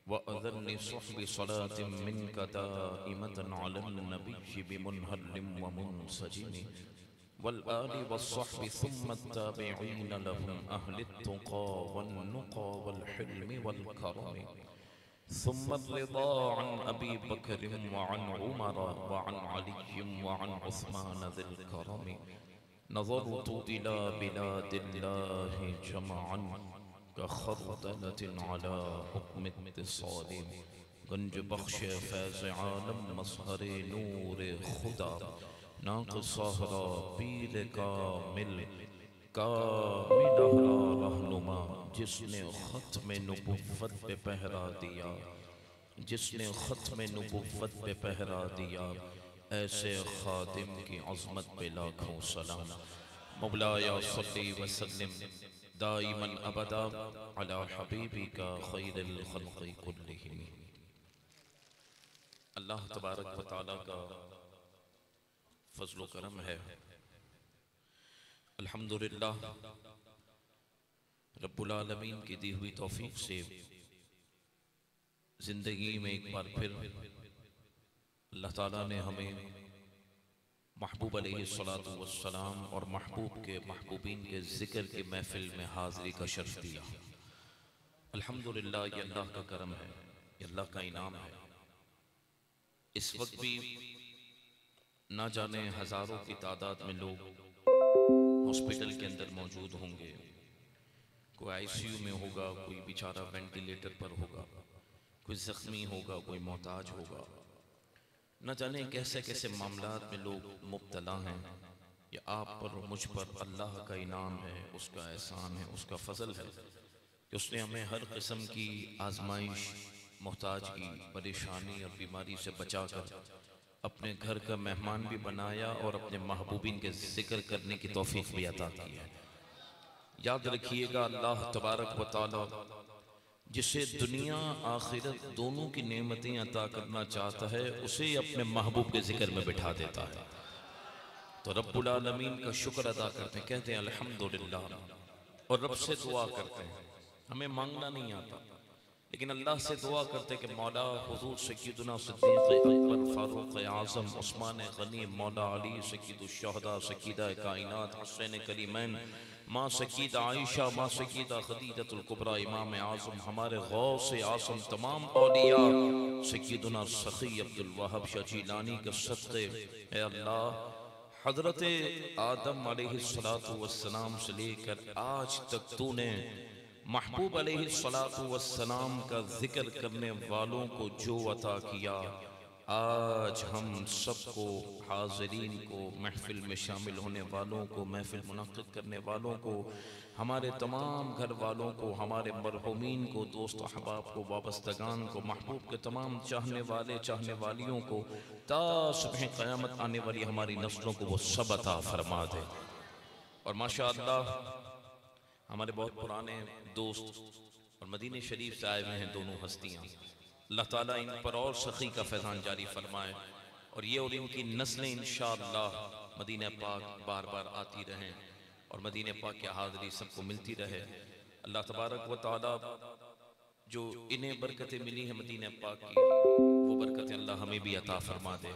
वअज़्ज़नि सुहबि Salatin मिनका दाइमतन Alan नबिय्यि बिमुनहल्लिम व मुनसजिम वल आलि वस्सहबि सुम्मा त्ताबिईन लहुम अहलित तुक़ा वन नुक़ा वल हिल्मि वल करम सुम्मा रिदा अन अबी बकर व अन उमर व अन अली व अन उस्मान ज़िल करम नज़रतु इला बिलादिल्लाहि जमअन कखरदलतिन अला हुक्म इत्तिसाल गंज बख्श फैज़ आलम मज़हर नूर खुदा नाक़ सहरा पीर कामिल रहनुमा जिसने ख़त्म नबुव्वत पे पहरा दिया, जिसने ख़त्म नबुव्वत पे पहरा दिया, ऐसे खादिम की अज़मत पे लाखों सलाम। मौलाया सल्ली व सल्लिम दाइमन अबदा अला हबीबिका खैरिल खल्क़ि कुल्लिहिम। अल्लाह तबारक व तआला का फज़्ल व करम है। अल्हम्दुलिल्लाह रब्बुल आलमीन की दी हुई तौफीक से ज़िंदगी में एक बार फिर अल्लाह ताला ने हमें महबूब अलैहिस्सलातु वस्सलाम और महबूब के महबूबीन के ज़िक्र की महफिल में हाज़िरी का शर्फ दिया। अल्हम्दुलिल्लाह, ये अल्लाह का करम है, ये अल्लाह का इनाम है। इस वक्त भी ना जाने हज़ारों की तादाद में लोग हॉस्पिटल के अंदर मौजूद होंगे। कोई आईसीयू में होगा, कोई बेचारा वेंटिलेटर पर होगा, कोई ज़ख्मी होगा, कोई मोहताज होगा। न जाने कैसे कैसे मामलात में लोग मुब्तला हैं। ये आप पर और मुझ पर अल्लाह का इनाम है, उसका एहसान है, उसका फ़ज़ल है कि उसने हमें हर किस्म की आजमाइश, मोहताजगी, परेशानी और बीमारी से बचाकर अपने घर का मेहमान भी बनाया और अपने महबूबीन के ज़िक्र करने की तौफीक भी अता की है। याद रखिएगा, अल्लाह तबारक व तआला जिसे दुनिया आखिरत दोनों की नेमतें अता करना चाहता है, उसे अपने महबूब के जिक्र में बिठा देता है। तो रब्बुल आलमीन का शुक्र अदा करते हैं, कहते हैं अल्हम्दुलिल्लाह, और रब से दुआ करते हैं। हमें मांगना नहीं आता, लेकिन अल्लाह से दुआ करते हैं कि मौला हुजूर सय्यदुना सिद्दीक़ अकबर फारूक आज़म उस्मान गनी मौला अली सय्यदुश शुहदा सय्यदा कायनात हुसैन करीमैन माँ सय्यदा आयशा माँ सय्यदा खदीजतुल कुबरा इमाम आज़म हमारे गौस आज़म तमाम औलिया सय्यदुना सखी अब्दुल वहाब शाह जिलानी के सदक़े ए अल्लाह, हज़रत आदम अलैहिस्सलातु वस्सलाम से लेकर आज तक तूने महबूब अलैहिस्सलातु वस्सलाम का जिक्र करने वालों को जो अता किया, आज हम सबको, हाज़रीन को, महफिल में शामिल होने वालों को, महफिल मुनक़्क़िद करने वालों को, हमारे तमाम घर वालों को, हमारे मरहूमीन को, दोस्त अहबाब को, वाबस्तगान को, महबूब के तमाम चाहने वाले चाहने वालियों को, ता सुबह क़यामत आने वाली हमारी नस्लों को वो सब अता फरमा दे। और माशाअल्लाह हमारे बहुत पुराने दोस्त और मदीने शरीफ से आए हुए हैं दोनों हस्तियाँ। अल्लाह ताला इन पर और सखी का फैज़ान जारी फरमाए और ये और इनकी नस्लें इंशाअल्लाह मदीने पाक बार बार आती रहें और मदीने पाक की हाज़िरी सबको मिलती रहे। अल्लाह तबारक व तआला जो इन्हें बरकतें मिली हैं मदीने पाक की, वो बरकतें अल्लाह हमें भी अता फरमा दे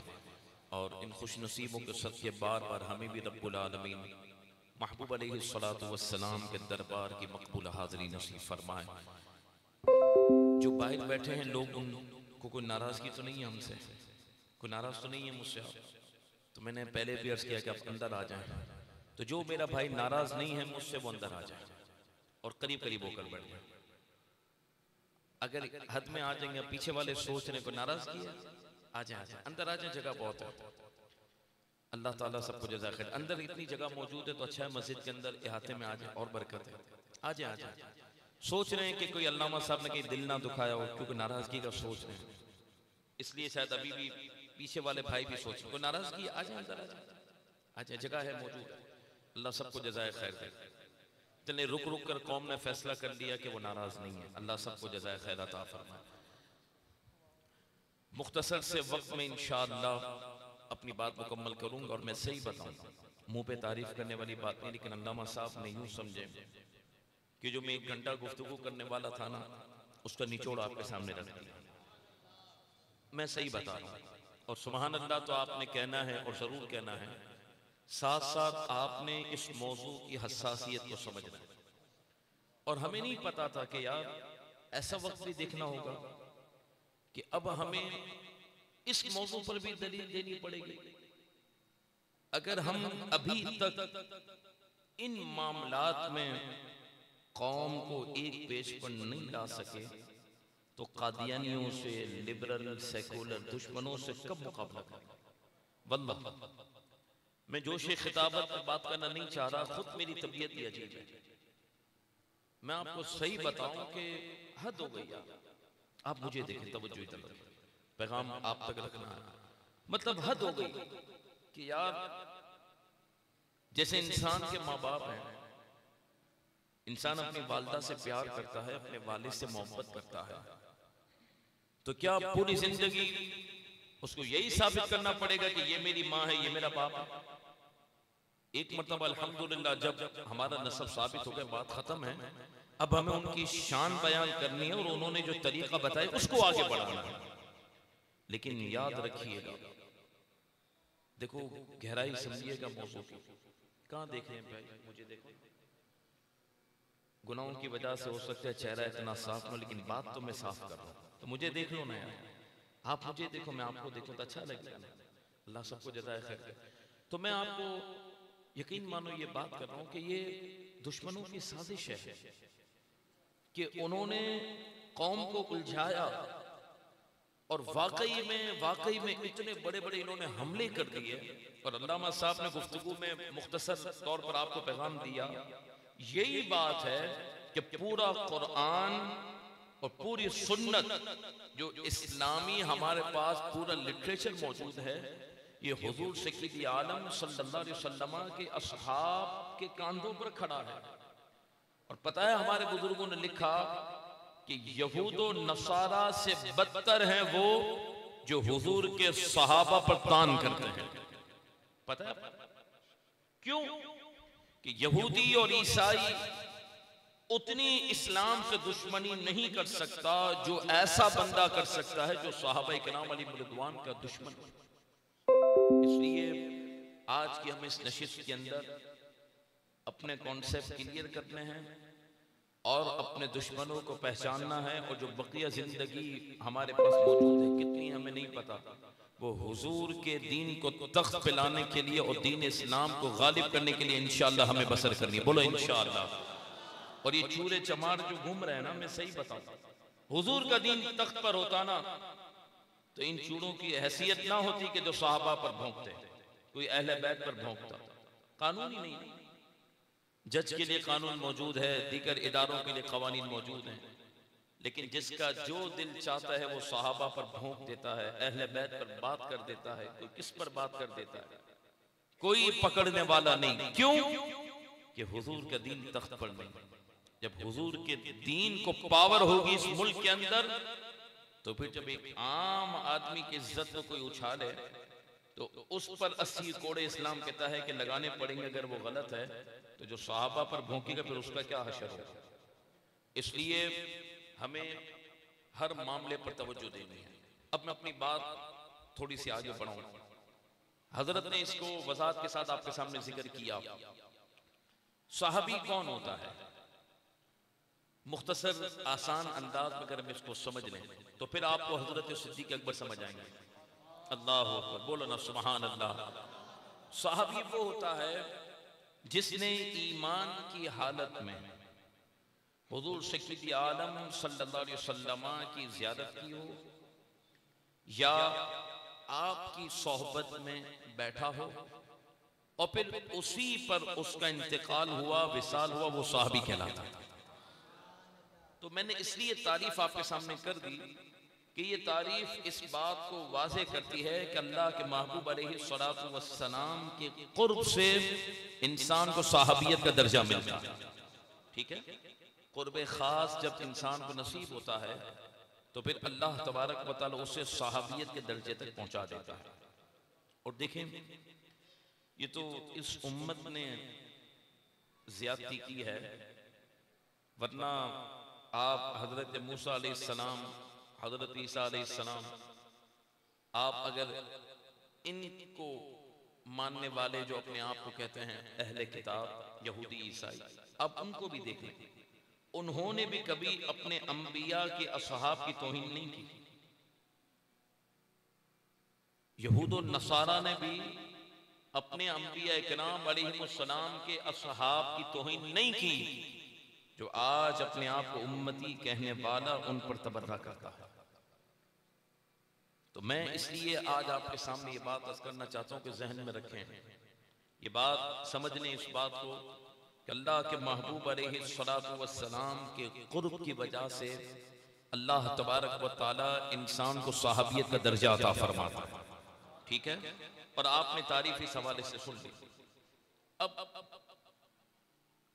और इन खुश नसीबों के सदक़े बार बार हमें भी रब्बुल आलमीन महबूब अलैहिस्सलातु वस्सलाम के दरबार की मकबूल हाज़िरी नसीब फरमाए। जो बाहर बैठे हैं लोग, उनको कोई नाराज़गी तो नहीं है हमसे, कोई नाराज़ तो नहीं है मुझसे आप? तो मैंने पहले भी अर्ज़ किया कि आप अंदर आ जाएं। तो जो मेरा भाई नाराज़ नहीं है मुझसे, वो अंदर आ जाए और करीब करीब होकर बैठ जाए। अगर हद में आ जाएंगे, पीछे वाले सोच रहे को नाराज़ किया, आ जाए अंदर आ जाए, जगह बहुत है। अल्लाह ताला सबको जज़ा खैर। अंदर इतनी जगह मौजूद है तो अच्छा है, मस्जिद के अंदर इहाते में आ जाए और बरकत है। आ जाए सोच रहे हैं कि कोई अल्लामा साहब ने कहीं दिल ना दुखाया हो, क्योंकि नाराज़गी का सोच रहे हैं, इसलिए शायद अभी भी पीछे वाले भाई भी सोच कोई नाराज़गी, आ जाए अंदर आ जाए, जगह है मौजूद। अल्लाह सबको जज़ाए खैर दे। चले रुक रुक कर कौम ने फैसला कर लिया कि वो नाराज़ नहीं है। अल्लाह सबको जज़ाए खैर अता फरमाए। मुख्तसर से वक्त में इंशाअल्लाह अपनी बात मुकम्मल करूंगा और मैं सही बताऊं, मुंह पे तारीफ करने वाली बात नहीं, लेकिन अल्लामा साहब ने यूं समझे कि जो मैं 1 घंटा गुफ्तगू करने वाला था ना, उसका निचोड़ आपके सामने रख दिया। मैं सही बता रहा हूं, और सुभान अल्लाह तो आपने कहना है और जरूर कहना है, साथ साथ आपने इस मौजू की हसासियत को समझना है। और हमें नहीं पता था कि यार ऐसा वक्त भी देखना होगा कि अब हमें इस मौजू पर भी दलील देनी पड़ेगी। अगर हम अभी तक इन मामलात में कौम को एक पेज पर नहीं ला सके तो कादियानियों से, लिबरल सेकुलर दुश्मनों से कब मुकाबला करें? वल्लाह मैं जोशे खिताबत पर बात करना नहीं चाह रहा, खुद मेरी तबीयत भी अजीब है। मैं आपको सही बताऊं कि हद हो गई यार। आप मुझे देखें, तवज्जो इधर रखें, पैगाम आप तक रखना है। मतलब हद हो गई कि यार जैसे इंसान के माँ बाप हैं, इंसान अपनी वालिदा से प्यार करता है, अपने वालिद से मोहब्बत करता है, तो क्या पूरी जिंदगी उसको यही साबित करना पड़ेगा कि ये मेरी माँ है, ये मेरा बाप है? एक मरतबा अल्हम्दुलिल्लाह जब हमारा नसब साबित हो गया, बात खत्म है। अब हमें उनकी शान बयान करनी है और उन्होंने जो तरीका बताया उसको आगे बढ़ाना है। लेकिन याद रखिएगा, देखो गहराई समझिएगा मौजू की। कहाँ देख रहे हैं भाई? मुझे देखो। गुनाहों की वजह से हो सकता है चेहरा इतना साफ हो, लेकिन बात तो मैं साफ कर रहा हूँ, तो मुझे देख लो ना यार। आप मुझे देखो, मैं आपको देखूं तो अच्छा लगेगा ना। अल्लाह सबको जज़ाए खैर दे। तो मैं आपको यकीन मानो ये बात कर रहा हूं कि ये दुश्मनों की साजिश है कि उन्होंने कौम को उलझाया और वाकई में इतने बड़े बड़े इन्होंने हमले कर दिए। और अल्लामा साहब ने गुफ्तगू में मुख्तसर तौर पर आपको पैगाम दिया, यही बात है कि पूरा कुरान और पूरी सुन्नत जो इस्लामी हमारे पास पूरा लिटरेचर मौजूद है, ये हुजूर सय्यद आलम सल्लल्लाहु अलैहि वसल्लम के असहाब के कांधों पर खड़ा है। और पता है हमारे बुजुर्गों ने लिखा कि यहूदो नसारा से बदतर हैं वो जो हुजूर के सहाबा पर तान करते हैं। पता है क्यों? कि यहूदी और ईसाई उतनी इस्लाम से दुश्मनी नहीं कर सकता जो ऐसा बंदा कर सकता है जो सहाबा किराम अलैहिम रिदवान का दुश्मन। इसलिए आज की हमें इस नशिस्त के अंदर अपने कॉन्सेप्ट क्लियर करने हैं और अपने दुश्मनों को पहचानना है। और जो बकिया जिंदगी हमारे पास मौजूद है, कितनी हमें नहीं पता, वो हुजूर के दीन को तख्त पे लाने के लिए और दीन इस्लाम को गालिब करने के लिए इंशाअल्लाह हमें बसर करनी है। बोलो इंशाअल्लाह। और ये चूरे चमार जो घूम रहे हैं ना, मैं सही बताऊं, हुजूर का दीन तख्त पर होता ना तो इन चूड़ों की हैसियत ना होती कि जो सहाबा पर भौंकते, कोई अहले बैत पर भौंकता। कानून ही नहीं, जज के लिए कानून मौजूद है, दीगर इदारों के लिए कवानीन मौजूद हैं, लेकिन जिसका जो दिल चाहता है वो सहाबा पर भौंक देता है, अहले बैत पर बात कर देता है, कोई किस पर बात कर देता है, कोई पकड़ने वाला नहीं। क्यों? कि हुजूर का दीन तख्त पर नहीं। जब हुजूर के दीन को पावर होगी इस मुल्क के अंदर, तो फिर जब एक आम आदमी की इज्जत को कोई उछाले तो उस पर 80 कोड़े इस्लाम कहता है कि लगाने पड़ेंगे। अगर वो गलत है तो जो सहाबा पर भौंकेगा फिर उसका क्या हशर होगा। इसलिए हमें हर मामले पर तवज्जो देनी है। अब मैं अपनी बात थोड़ी सी आगे बढ़ाऊं। हजरत ने इसको वजाहत के साथ आपके सामने जिक्र किया। सहाबी कौन होता है? मुख्तसर आसान अंदाज में अगर हम इसको समझ लें तो फिर आपको हजरत सिद्दीक अकबर समझ आएंगे। अल्लाह अकबर, बोलो ना सुभान अल्लाह। सहाबी वो होता है जिसने ईमान की हालत में हुजूर सय्यद आलम सल्लल्लाहु अलैहि वसल्लम की ज़ियारत की हो या आपकी सोहबत में बैठा हो और फिर उसी पर उसका इंतकाल हुआ, विसाल हुआ, वो सहाबी कहलाता है। तो मैंने इसलिए तारीफ आपके सामने कर दी कि ये तारीफ इस बात को वाज़े करती है कि अल्लाह के महबूब अलैहिस्सलातु वस्सलाम के कुर्ब से इंसान को सहाबियत का दर्जा मिलता है। ठीक है, कुर्ब खास जब इंसान को नसीब होता है तो फिर अल्लाह तबारक व तआला उसे सहाबियत के दर्जे तक पहुंचा देता है। और देखें, ये तो इस उम्मत ने ज्यादती की है, वरना आप हजरत मूसा अलैहिस्सलाम, हजरत ईसा अलैहिस्सलाम, आप अगर इनको मानने वाले जो अपने आप को कहते हैं अहले किताब, यहूदी, ईसाई, अब उनको भी देख लें, उन्होंने भी कभी अपने अंबिया के असहाब की तौहीन नहीं की। यहूद और नसारा ने भी अपने अंबिया इकराम अलैहिमुस्सलाम के असहाब की तौहीन नहीं की। जो आज अपने आप को उम्मती कहने वाला उन पर तबर्रा करता है। तो मैं इसलिए आज आपके सामने ये बात अर्ज करना चाहता हूं कि जहन में रखें, ये बात समझ लें इस बात को कि अल्लाह के महबूब अलैहिस्सलातु वस्सलाम के कुर्ब की वजह से अल्लाह तबारक व तआला इंसान को सहाबियत का दर्जा अता फरमाता है। ठीक है, और आपने तारीफ इस हवाले से सुन ली। अब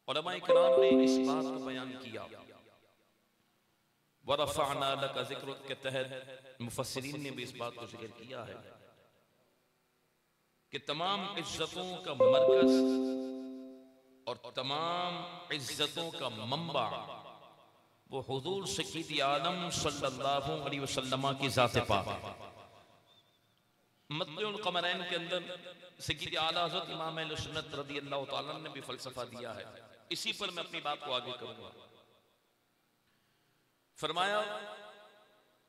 उलमाए किराम ने इस बात को बयान किया, वरफ़अना लका ज़िक्रुक के तहत मुफस्सिरीन ने भी इस बात को जिक्र किया है कि तमाम इज्जतों का मरकज और तमाम इज्जतों का मंबा वो हुजूर सय्यद आलम सल्लल्लाहु अलैहि वसल्लम की ज़ात पाक। मतलुल क़मरैन के अंदर सय्यद आला हज़रत इमाम अहले सुन्नत रज़ियल्लाहु तआला ने भी फ़लसफ़ा दिया है। इसी पर मैं अपनी बात को आगे करूंगा। फरमाया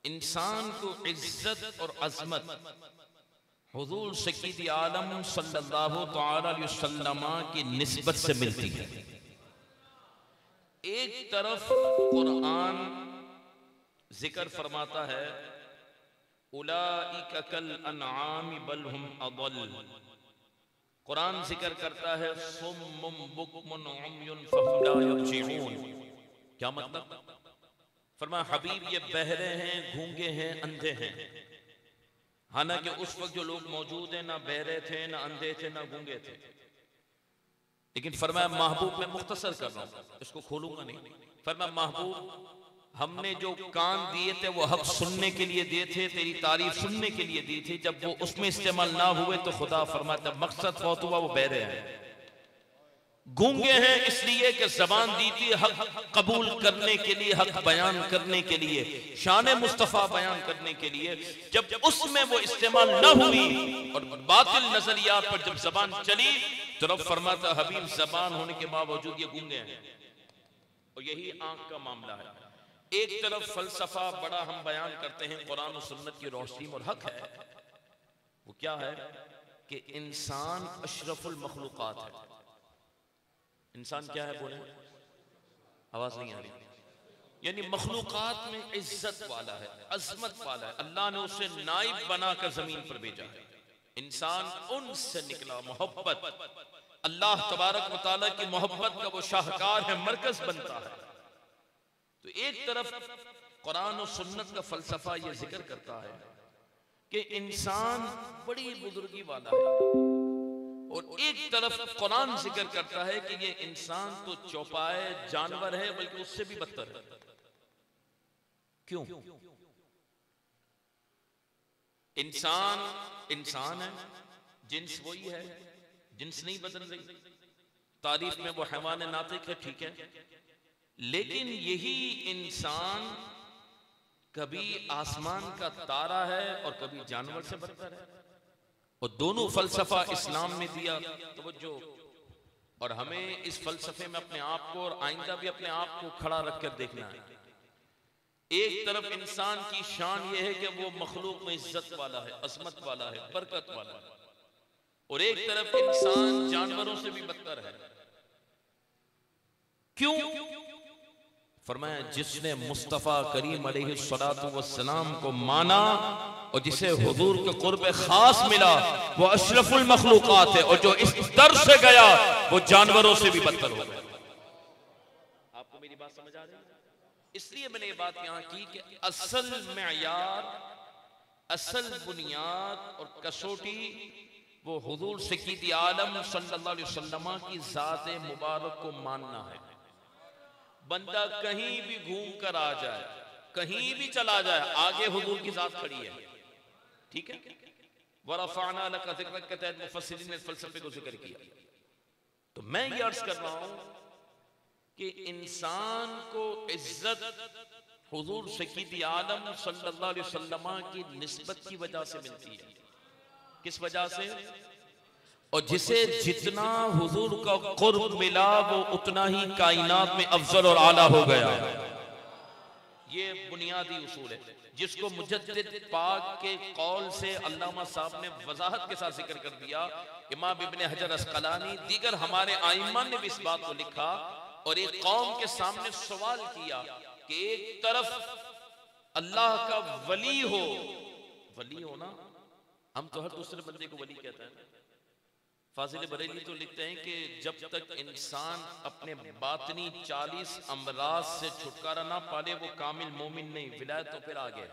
इंसान को इज्जत और अजमत हुजूर सय्यद आलम सल्लल्लाहु तआला अलैहि वसल्लम की निस्बत से मिलती है। एक तरफ कुरान जिक्र फरमाता है उलाइका कल अनआम बल हुम अदल। कुरान जिक्र करता है सुम्मुम बुकमुन उम्युन फहुम ला यरजिऊन। क्या मतलब? फरमाया हबीब ये बहरे हैं, गूंगे हैं, अंधे हैं। हालांकि उस वक्त जो लोग मौजूद हैं ना बहरे थे, ना अंधे थे, ना गूंगे थे। लेकिन फरमाया महबूब, मैं मुख्तसर कर रहा हूं, इसको खोलूंगा नहीं। फरमाया महबूब हमने जो कान दिए थे वो हक सुनने के लिए दिए थे, तेरी तारीफ सुनने के लिए दी थी। जब वो उसमें इस्तेमाल ना हुए तो खुदा फरमाता मकसद फौत हुआ, वो बहरे हैं, गूंगे हैं इसलिए कि जबान दी थी हक कबूल करने के लिए, हक बयान करने के लिए, शान मुस्तफा बयान करने के लिए। जब उसमें वो इस्तेमाल ना हुई और बातिल नजरियात पर जब जबान चली तो रब फरमाता हबीब जबान होने के बावजूद ये गूंगे हैं। और यही आंख का मामला है। एक तरफ फलसफा बड़ा हम बयान करते हैं कुरान और सुन्नत की रोशनी और हक है, वो क्या है कि इंसान अशरफुल मखलूकात है। इंसान क्या है? बोले, आवाज नहीं आ रही। यानी मखलूकात में इज्जत वाला है, अजमत वाला है। अल्लाह ने उसे नाइब बनाकर जमीन पर भेजा है। इंसान उनसे निकला, मोहब्बत, अल्लाह तबारक व तआला की मोहब्बत का वो शाहकार है, मरकज बनता है। तो एक तरफ कुरान और सुन्नत का फलसफा ये जिक्र करता है कि इंसान बड़ी बुजुर्गी वाला है, और एक तरफ कुरान जिक्र करता है कि ये इंसान तो चौपाए जानवर है, बल्कि उससे भी बदतर है। क्यों? इंसान है, जिन्स वही है, जिन्स नहीं बदल रही। तारीफ में वो हैवान नातिक है, ठीक है, लेकिन यही इंसान कभी आसमान का तारा है और कभी जानवर से बदतर है। और दोनों फलसफा इस्लाम ने दिया तवज्जो, और हमें इस फलसफे में अपने आप को और आइंदा भी अपने आप को खड़ा रखकर देखना है। एक तरफ इंसान की शान यह है कि वो मखलूक में इज्जत वाला है, अजमत वाला है, बरकत वाला है, और एक तरफ इंसान जानवरों से भी बदतर है। क्यों? फरमाया जिसने मुस्तफा करीम अलैहिस्सलातु वस्सलाम को माना और जिसे हुजूर के कुर्ब खास मिला वो अशरफुल मखलूकात है, और जो इस दर से गया वो जानवरों से भी बदतर हो गया। आपको मेरी बात समझ आ रही है? इसलिए मैंने ये बात यहां की कि असल मेयार, असल बुनियाद और कसौटी वो हुजूर सय्यद आलम सल्लल्लाहु अलैहि वसल्लम की जात मुबारक को मानना है। बंदा कहीं भी घूम कर आ जाए, कहीं भी चला जाए, आगे हुजूर की जात खड़ी है। ठीक है, वरफ़अना लका ज़िक्रक के तहत मुफस्सिरीन ने फलसफे को जिक्र किया। तो मैं ये अर्ज कर रहा हूं कि इंसान को इज्जत हुजूर सय्यद आलम सल्लल्लाहु अलैहि वसल्लम की निस्बत की वजह से मिलती है। किस वजह से? और जिसे जितना हुजूर का कुर्ब मिला वो उतना ही कायनात में अफजल और आला हो गया। ये बुनियादी उसूल है जिसको मुजद्दिद पाक के कौल से अल्लामा साहब ने वजाहत के साथ जिक्र कर दिया। इमाम इब्ने हजर अस्कलानी दीगर हमारे आइम्मा ने भी इस बात को लिखा और एक कौम के सामने सवाल किया कि एक तरफ अल्लाह का वली हो ना, हम तो हर दूसरे बंदे को वली कहते हैं। फाजिल बरेली तो लिखते हैं कि जब तक इंसान अपने बातनी 40 अमराज से छुटकारा ना पाले वो कामिल मोमिन नहीं, विलायत तो फिर आ गया।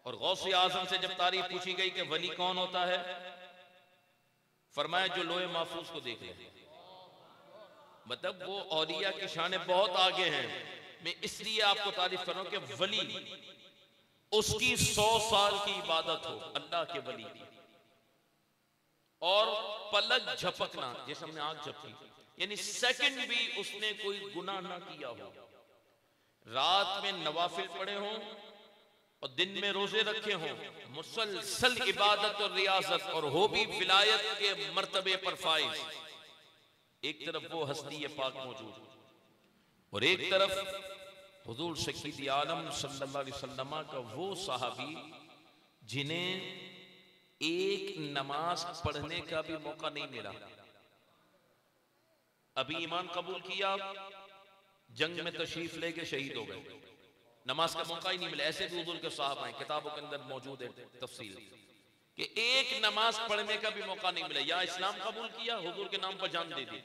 और गौसे आजम से जब तारीफ पूछी गई कि वली कौन होता है, फरमाया जो लोहे महफूज को देख ले। मतलब वो औलिया की शाने बहुत आगे हैं। मैं इसलिए आपको तारीफ कर रहा हूं कि वली उसकी 100 साल की इबादत हो, अल्लाह के वली की, और पलक झपकना जैसे हमने आंख झपकी, यानी सेकंड भी उसने कोई गुनाह ना किया हो, रात में नवाफिल पढ़े हों और दिन में रोजे रखे हों, मुसलसल इबादत और रियाजत, और हो भी विलायत के मर्तबे पर फाइज। एक तरफ वो हस्ती पाक मौजूद और एक तरफ हुजूर सय्यद आलम सल्लल्लाहु अलैहि वसल्लम का वो सहाबी जिन्हें एक नमाज पढ़ने का भी मौका नहीं मिला। अभी ईमान कबूल किया, जंग में तशरीफ लेके शहीद हो गए, नमाज का मौका ही नहीं मिला। ऐसे भी हुजूर के साहब हैं, किताबों के अंदर मौजूद है तफसील कि एक नमाज पढ़ने का भी मौका नहीं मिला। या इस्लाम कबूल किया, हुजूर के नाम पर जान दे दी।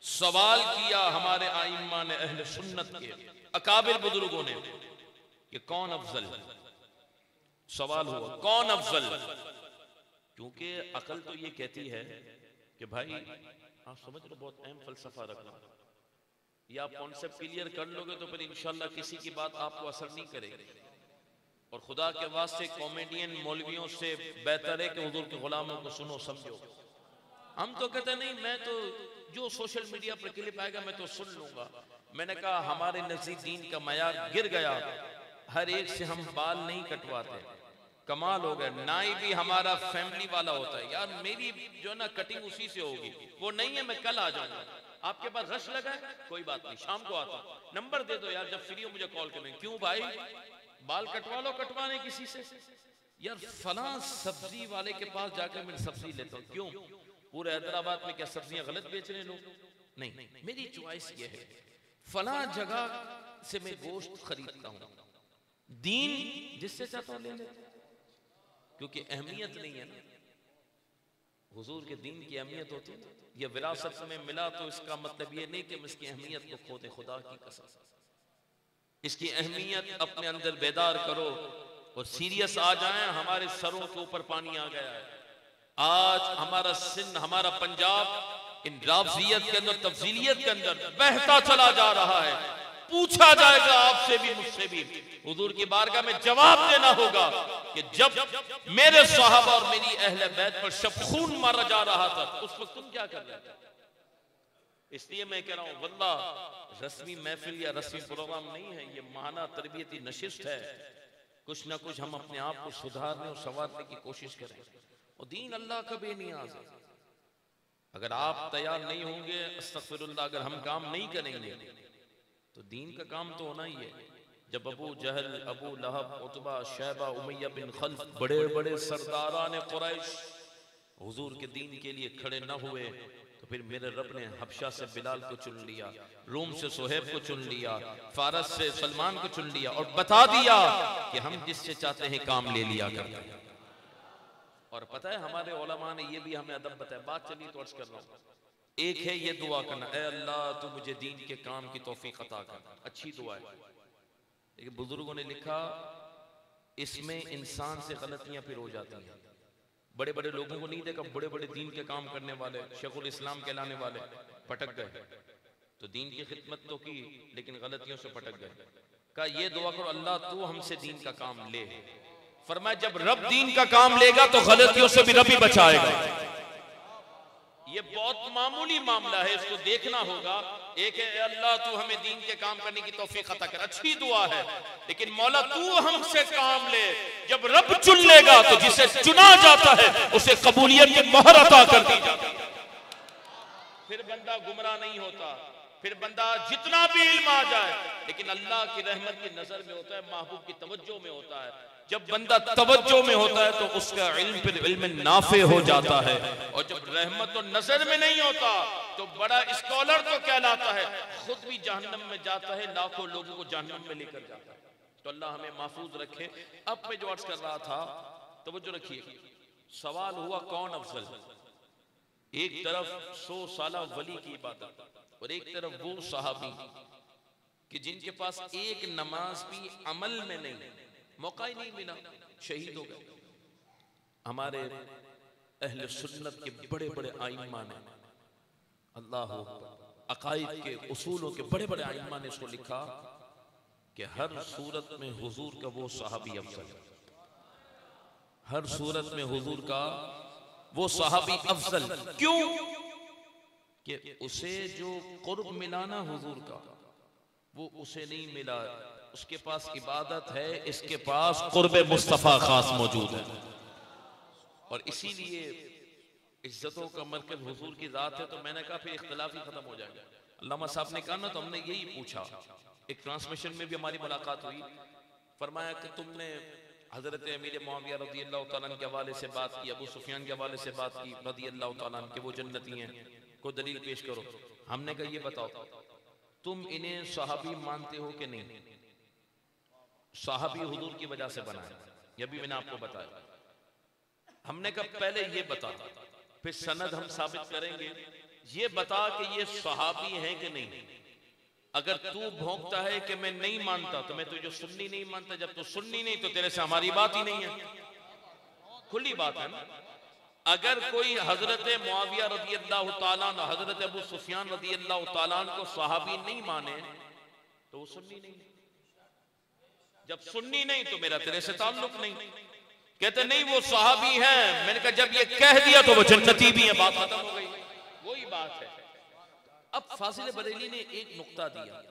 सवाल किया हमारे आइम्मा ने, अहले सुन्नत के अकाबिर बुजुर्गों ने कि कौन अफजल, सवाल हुआ कौन अफजल, क्योंकि अकल तो ये कहती है कि भाई आप समझ लो, बहुत अहम फलसफा रखना, या आप कॉन्सेप्ट क्लियर कर लोगे तो फिर इंशाल्लाह किसी की बात आपको असर नहीं करेगी। और खुदा के वास्ते कॉमेडियन मौलवियों से बेहतर है कि हुजूर के गुलामों को सुनो समझो। हम तो कहते नहीं, मैं तो जो सोशल मीडिया पर क्लिप आएगा मैं तो सुन लूंगा। मैंने कहा हमारे नजदीक दीन का मयार गिर गया, हर एक से हम बाल नहीं कटवाते, कमाल हो गया। नाई भी हमारा फैमिली वाला होता है, यार मेरी जो है ना कटिंग उसी से होगी, वो नहीं है मैं कल आ जाऊंगा, आपके पास रश लगा है कोई बात नहीं, शाम को आता हूं, नंबर दे दो यार, जब फ्री हो मुझे कॉल करें। क्यों भाई, बाल कटवा लो, कटवाने किसी से, यार फला सब्जी वाले के पास जाकर मैं सब्जी लेता हूँ। क्यों, पूरे हैदराबाद में क्या सब्जियां गलत बेच रहे लोग? नहीं, मेरी चॉइस ये है, फला जगह से मैं गोश्त खरीदता हूं, दीन जिससे चाहता हूं ले लेता, क्योंकि अहमियत नहीं है ना। हुजूर के दीन की अहमियत होती है। ये विरासत में मिला तो इसका मतलब ये नहीं कि हम इसकी अहमियत को खो दें, खुदा की कसम। इसकी अहमियत अपने अंदर बेदार करो और सीरियस आ जाएं। हमारे सरों के ऊपर पानी आ गया है। आज हमारा सिंध, हमारा पंजाब इन रावजियत के अंदर, तफजीलियत के अंदर बहता चला जा रहा है। पूछा जाएगा आपसे भी मुझसे भी, हुजूर की बारगाह में जवाब देना होगा कि जब मेरे साहब और मेरी अहले बैत पर शब खून मारा जा रहा था उस वक्त तुम क्या कर रहे थे? इसलिए मैं कह रहा हूं, वल्लाह रस्मी महफिल या रस्मी प्रोग्राम नहीं है, ये माना तरबियती नशिस्त है। कुछ ना कुछ हम अपने आप को सुधारने और संवारने की कोशिश करें। और दीन अल्लाह का बेनियाज है। अगर आप तैयार नहीं होंगे, अस्तगफिरुल्लाह, अगर हम काम नहीं करेंगे तो दीन का काम तो होना ही है। जब अबू जहल, अबू लहब, उतबा, शैबा, उमैया बिन खल्फ, बड़े बड़े सरदारान कुरैश हुजूर के दीन के लिए खड़े न हुए तो फिर मेरे रब ने हबशा से बिलाल को चुन लिया, रूम से सोहेब को चुन लिया, फारस से सलमान को चुन लिया और बता दिया कि हम जिससे चाहते हैं काम ले लिया करते हैं। और पता है हमारे उलमा ने ये भी हमें अदब बताया। बात चली तो अर्ज कर रहा हूं, एक है ये दुआ करना, ऐ अल्लाह तू मुझे दीन के काम की तौफीक अता कर, अच्छी दुआ है। लेकिन बुजुर्गों ने लिखा इसमें इंसान से गलतियां फिर हो जाती हैं। बड़े बड़े लोगों को नहीं देखा, बड़े बड़े दीन के काम करने वाले, शेखुल इस्लाम कहलाने वाले पटक गए। तो दीन की खिदमत तो की लेकिन गलतियों से पटक गए। कहा ये दुआ करो, अल्लाह तू हमसे दीन का काम ले। फरमाया जब रब दीन का काम लेगा तो गलतियों से भी रब ही बचाएगा। ये बहुत मामूली मामला है, इसको देखना होगा। एक है अल्लाह तू हमें दीन के काम करने की तौफीक अता कर, अच्छी दुआ है, लेकिन मौला तू हमसे काम ले। जब रब चुन लेगा तो जिसे चुना जाता है उसे कबूलियत की मोहर अता कर दी जाती है। फिर बंदा गुमराह नहीं होता, फिर बंदा जितना भी इल्म आ जाए लेकिन अल्लाह की रहमत की नजर में होता है, महबूब की तवज्जो में होता है। जब बंदा तवज्जो में होता है तो उसका इल्म फिर इल्म नाफे हो जाता है, और जब रहमत और नजर में नहीं होता तो बड़ा स्कॉलर तो कहलाता है, खुद भी जहन्नम में जाता है, लाखों लोगों को जहन्नम में लेकर जाता है। तो अल्लाह हमें महफूज रखे। अब मैं जो अर्ज कर रहा था, तवज्जो रखिए, सवाल हुआ कौन अफजल। एक तरफ 100 साल वली की इबादत और एक तरफ वो सहाबी कि जिनके पास एक नमाज भी अमल में नहीं, मौका ही नहीं मिला, शहीद हो गए। हमारे अहले सुन्नत के बड़े बड़े आइम्मा ने, अल्लाह अकायद के उसूलों के बड़े बड़े आइम्मा ने इसको लिखा कि हर सूरत में हुजूर का वो सहाबी अफजल, हर सूरत में हुजूर का वो सहाबी अफजल। क्यों? कि उसे जो कुर्ब मिला ना हुजूर का, वो उसे नहीं मिला। उसके पास इबादत है, इसके पास कुर्ब मुस्तफा खास मौजूद है। और इसीलिए इज्जतों का मरकज हुजूर की जात है। तो मैंने कहा फिर इख्तिलाफ ही खत्म हो जाएगा। अल्लामा साहब ने कहा ना, तो हमने यही पूछा, एक ट्रांसमिशन में भी हमारी मुलाकात हुई, फरमाया कि तुमने हजरत अमीर मुआविया रज़ी अल्लाह तआला अन्हु के हवाले से बात की, अबू सुफियान के हवाले से बात की रज़ी अल्लाह तआला अन्हु के, वो जन्नती हैं, को दलील पेश करो। हमने कहा ये बताओ तुम इन्हें सहाबी मानते हो कि नहीं? सहाबी हुजूर की वजह से बनाए, यह भी मैंने आपको बताया। हमने कहा पहले ये बता, फिर सनद हम साबित करेंगे। ये बता कि ये सहाबी है कि नहीं। अगर तू भौंकता है कि मैं नहीं मानता, तो मैं तुझे सुन्नी नहीं मानता। जब तू सुन्नी नहीं तो तेरे से हमारी बात ही नहीं है, खुली बात है ना। अगर कोई हजरत मुआविया रज़ी अल्लाह तआला अन्हु, हजरत अबू सुफियान रज़ी अल्लाह तआला अन्हु को सहाबी नहीं माने तो वो सुन्नी नहीं। जब सुन्नी नहीं तो मेरा तेरे से ताल्लुक नहीं। कहते नहीं वो सहाबी है। मैंने कहा जब ये कह दिया तो वो जन्नती भी है, बात खत्म हो गई। वही बात है। अब फाजिल बरेली ने एक नुक्ता दिया,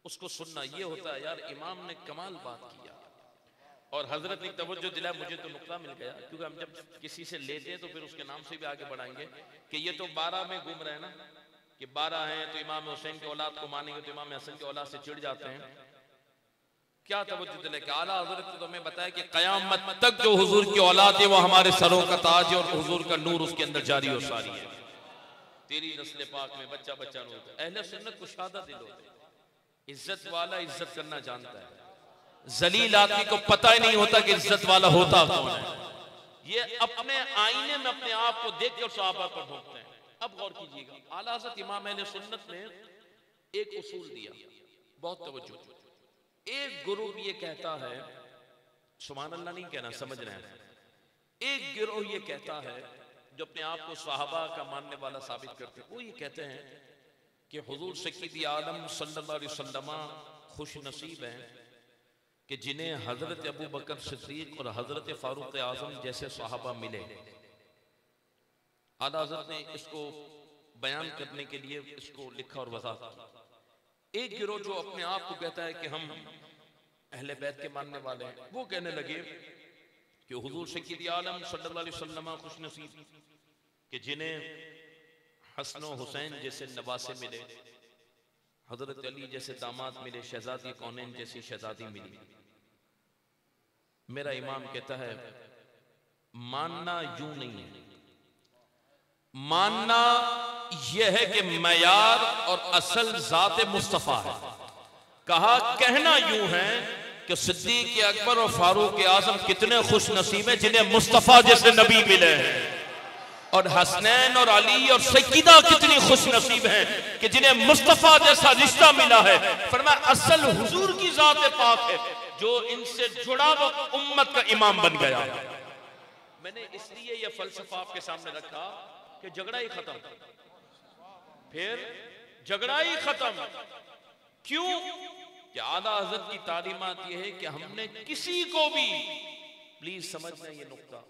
उसको सुनना ये होता है यार इमाम ने कमाल बात किया और हजरत ने तवज्जो दिलाया। मुझे तो नुक्ता मिल गया, क्योंकि हम जब किसी से लेते हैं तो फिर उसके नाम से भी आगे बढ़ाएंगे कि ये तो 12 में घूम रहे हैं ना, कि 12 हैं तो इमाम हुसैन के औलाद को मानेंगे तो इमाम हसन के औलाद से चिढ़ जाते हैं। क्या तवज्जो दिलाया कि आला हजरत ने तुम्हें बताया कि कयामत तक जो हुजूर की औलाद है वो हमारे सरों का ताज है और हुजूर का नूर उसके अंदर जारी और सारी है। तेरी नस्ल पाक में बच्चा बच्चा नूर है। अहले सुन्नत को शादा दिल होते, इज्जत वाला इज्जत करना जानता है। जलील आदमी को पता ही नहीं होता कि इज्जत वाला होता कौन है। ये अपने आईने में अपने आप को देख कर सहाबा पर भोगते हैं। अब गौर कीजिएगा, आला हज़रत इमाम अहले सुन्नत ने एक उसूल दिया, बहुत तवज्जो। एक ग्रुप ये कहता है, सुभान अल्लाह नहीं कहना, समझ रहे हैं, एक गिरोह ये कहता है जो अपने आप को सहाबा का मानने वाला साबित करते हैं, वो ये कहते हैं कि हुजूर सय्यद आलम सल्लल्लाहु अलैहि वसल्लम खुश नसीब हैं कि जिन्हें हजरत अबू बकर सिद्दीक और हजरत फारूक आजम जैसे सहाबा मिले। आला हज़रत ने इसको बयान करने के लिए इसको लिखा और वज़ाहत की। एक गिरोह जो अपने आप को कहता है कि हम अहले बैत के मानने वाले हैं, वो कहने लगे कि हुजूर सय्यद आलम सल्लल्लाहु अलैहि वसल्लम खुश नसीब कि जिन्हें हसन और हुसैन जैसे नवासे मिले, हजरत अली जैसे दामाद मिले, शहजादी कौनैन जैसी शहजादी मिली। मेरा इमाम कहता है मानना यूं नहीं है, मानना यह है कि मयार और असल जात मुस्तफा है। कहा कहना यूं है कि सिद्दीक अकबर और फारूक आजम कितने खुश नसीब हैं जिन्हें मुस्तफा जैसे नबी मिले हैं, और हसनैन और अली और सैयदा कितनी खुश नसीब हैं कि जिन्हें मुस्तफा जैसा रिश्ता मिला है। फरमाया असल हुजूर की जात पाक है जो इनसे जुड़ा वो उम्मत का इमाम बन गया। मैंने इसलिए यह फलसफा आपके सामने रखा कि झगड़ा ही खत्म, फिर झगड़ा ही खत्म। क्यों? कि आला हज़रत की तालीमात यह है कि हमने किसी को भी, प्लीज समझना ये नुक्ता,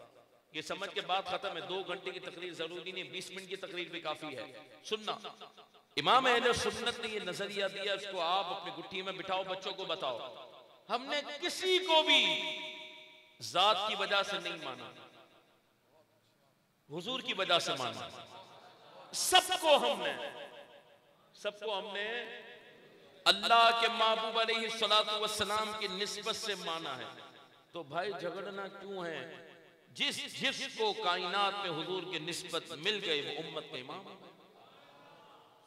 ये समझ के बाद खत्म है। 2 घंटे की तकरीर जरूरी नहीं, 20 मिनट की तकरीर भी काफी है। सुनना, इमाम अहले सुन्नत ने ये नजरिया दिया, इसको आप अपनी गुट्ठी में बिठाओ, बच्चों को बताओ। हमने किसी को भी जात की वजह से नहीं माना, हुजूर की वजह से माना। सबको हमने अल्लाह के महबूब अलैहिस्सलातु वस्सलाम की निस्बत से माना है। तो भाई झगड़ना क्यों है? जिसको कायनात में हुजूर की निस्बत मिल गई वो उम्मत का इमाम।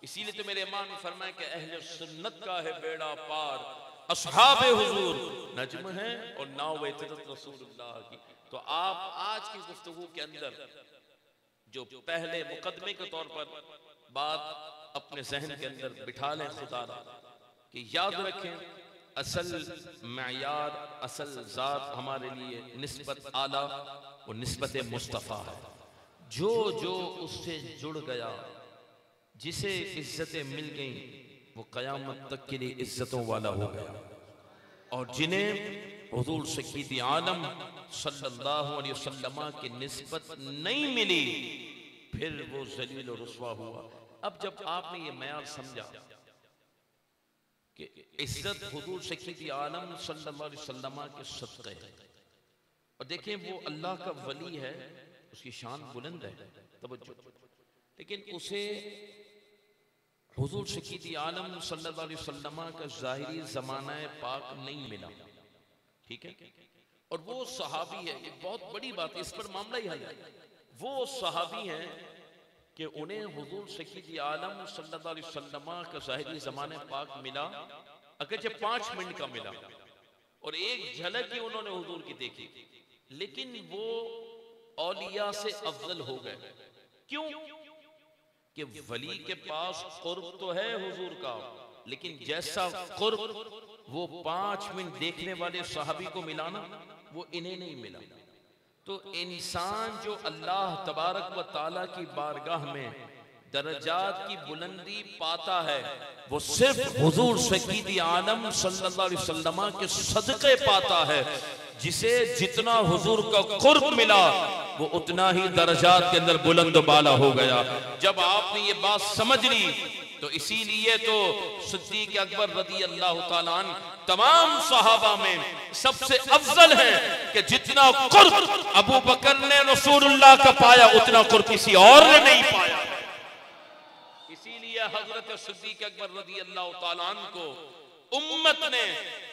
इसीलिए तो मेरे इमाम ने फरमाया कि अहले सुन्नत का है बेड़ा पार, असहाबे हुजूर नज्म है और नाव इतरत रसूलुल्लाह की। तो आप आज की गुफ्तगू के अंदर जो पहले मुकदमे के तौर पर बात अपने जहन के अंदर बिठा लें खुदा कि याद रखें, असल मयार, असल जात हमारे लिए निस्बत आला और निस्बत मुस्तफ़ा है। जो जो उससे जुड़ गया, जिसे इज्जतें मिल गईं, वो क़यामत तक के लिए इज्जतों वाला हो गया। और जिन्हें हुजूर सय्यद आलम सल्लल्लाहु अलैहि वसल्लम की निस्बत नहीं मिली, फिर वो ज़लील और रुस्वा हुआ। अब जब आपने ये मयार समझा कि इज्जत हुजूर सय्यद आलम सल्लल्लाहु अलैहि वसल्लम के सदक़े है, और देखें वो अल्लाह का वली है, उसकी शान बुलंद है, तवज्जो, लेकिन उसे हुजूर सय्यद आलम सल्लल्लाहु अलैहि वसल्लम का ज़ाहिरी ज़माना पाक नहीं मिला, ठीक है। और वो सहाबी है, ये बहुत बड़ी बात है, इस पर मामला ही हल है। वो सहाबी हैं कि उन्हें हुजूर सय्यद आलम सल्लल्लाहु अलैहि वसल्लम का ज़ाहिरी ज़माना पाक मिला, अगरचे 5 मिनट का मिला और एक झलक ही उन्होंने हुजूर की देखी, लेकिन वो औलिया से अफजल हो गए। क्यों? कि वली के पास कुर्ब तो है हुजूर का, लेकिन जैसा कुर्ब वो 5 मिनट देखने वाले सहाबी को मिला ना, वो इन्हें नहीं मिला। तो इंसान जो अल्लाह तबारक व ताला की बारगाह में दर्जात की बुलंदी पाता है, वो सिर्फ हुजूर सय्यद आलम सल्लल्लाहु अलैहि वसल्लम के सदक़े पाता है। जिसे जितना हुजूर का कुर्ब मिला, वो उतना ही दर्जात के अंदर बुलंद बाला हो गया। जब आपने ये बात समझ ली, तो इसीलिए तो सिद्दीक़ अकबर रज़ी अल्लाह ताला अन्हु तमाम सहाबा में सबसे अफजल है कि जितना कुर्ब अबू बकर ने रसूलुल्लाह का पाया, उतना कुर्ब किसी और ने नहीं पाया। इसीलिए हजरत सिद्दीक़ अकबर रज़ी अल्लाह ताला अन्हु को उम्मत ने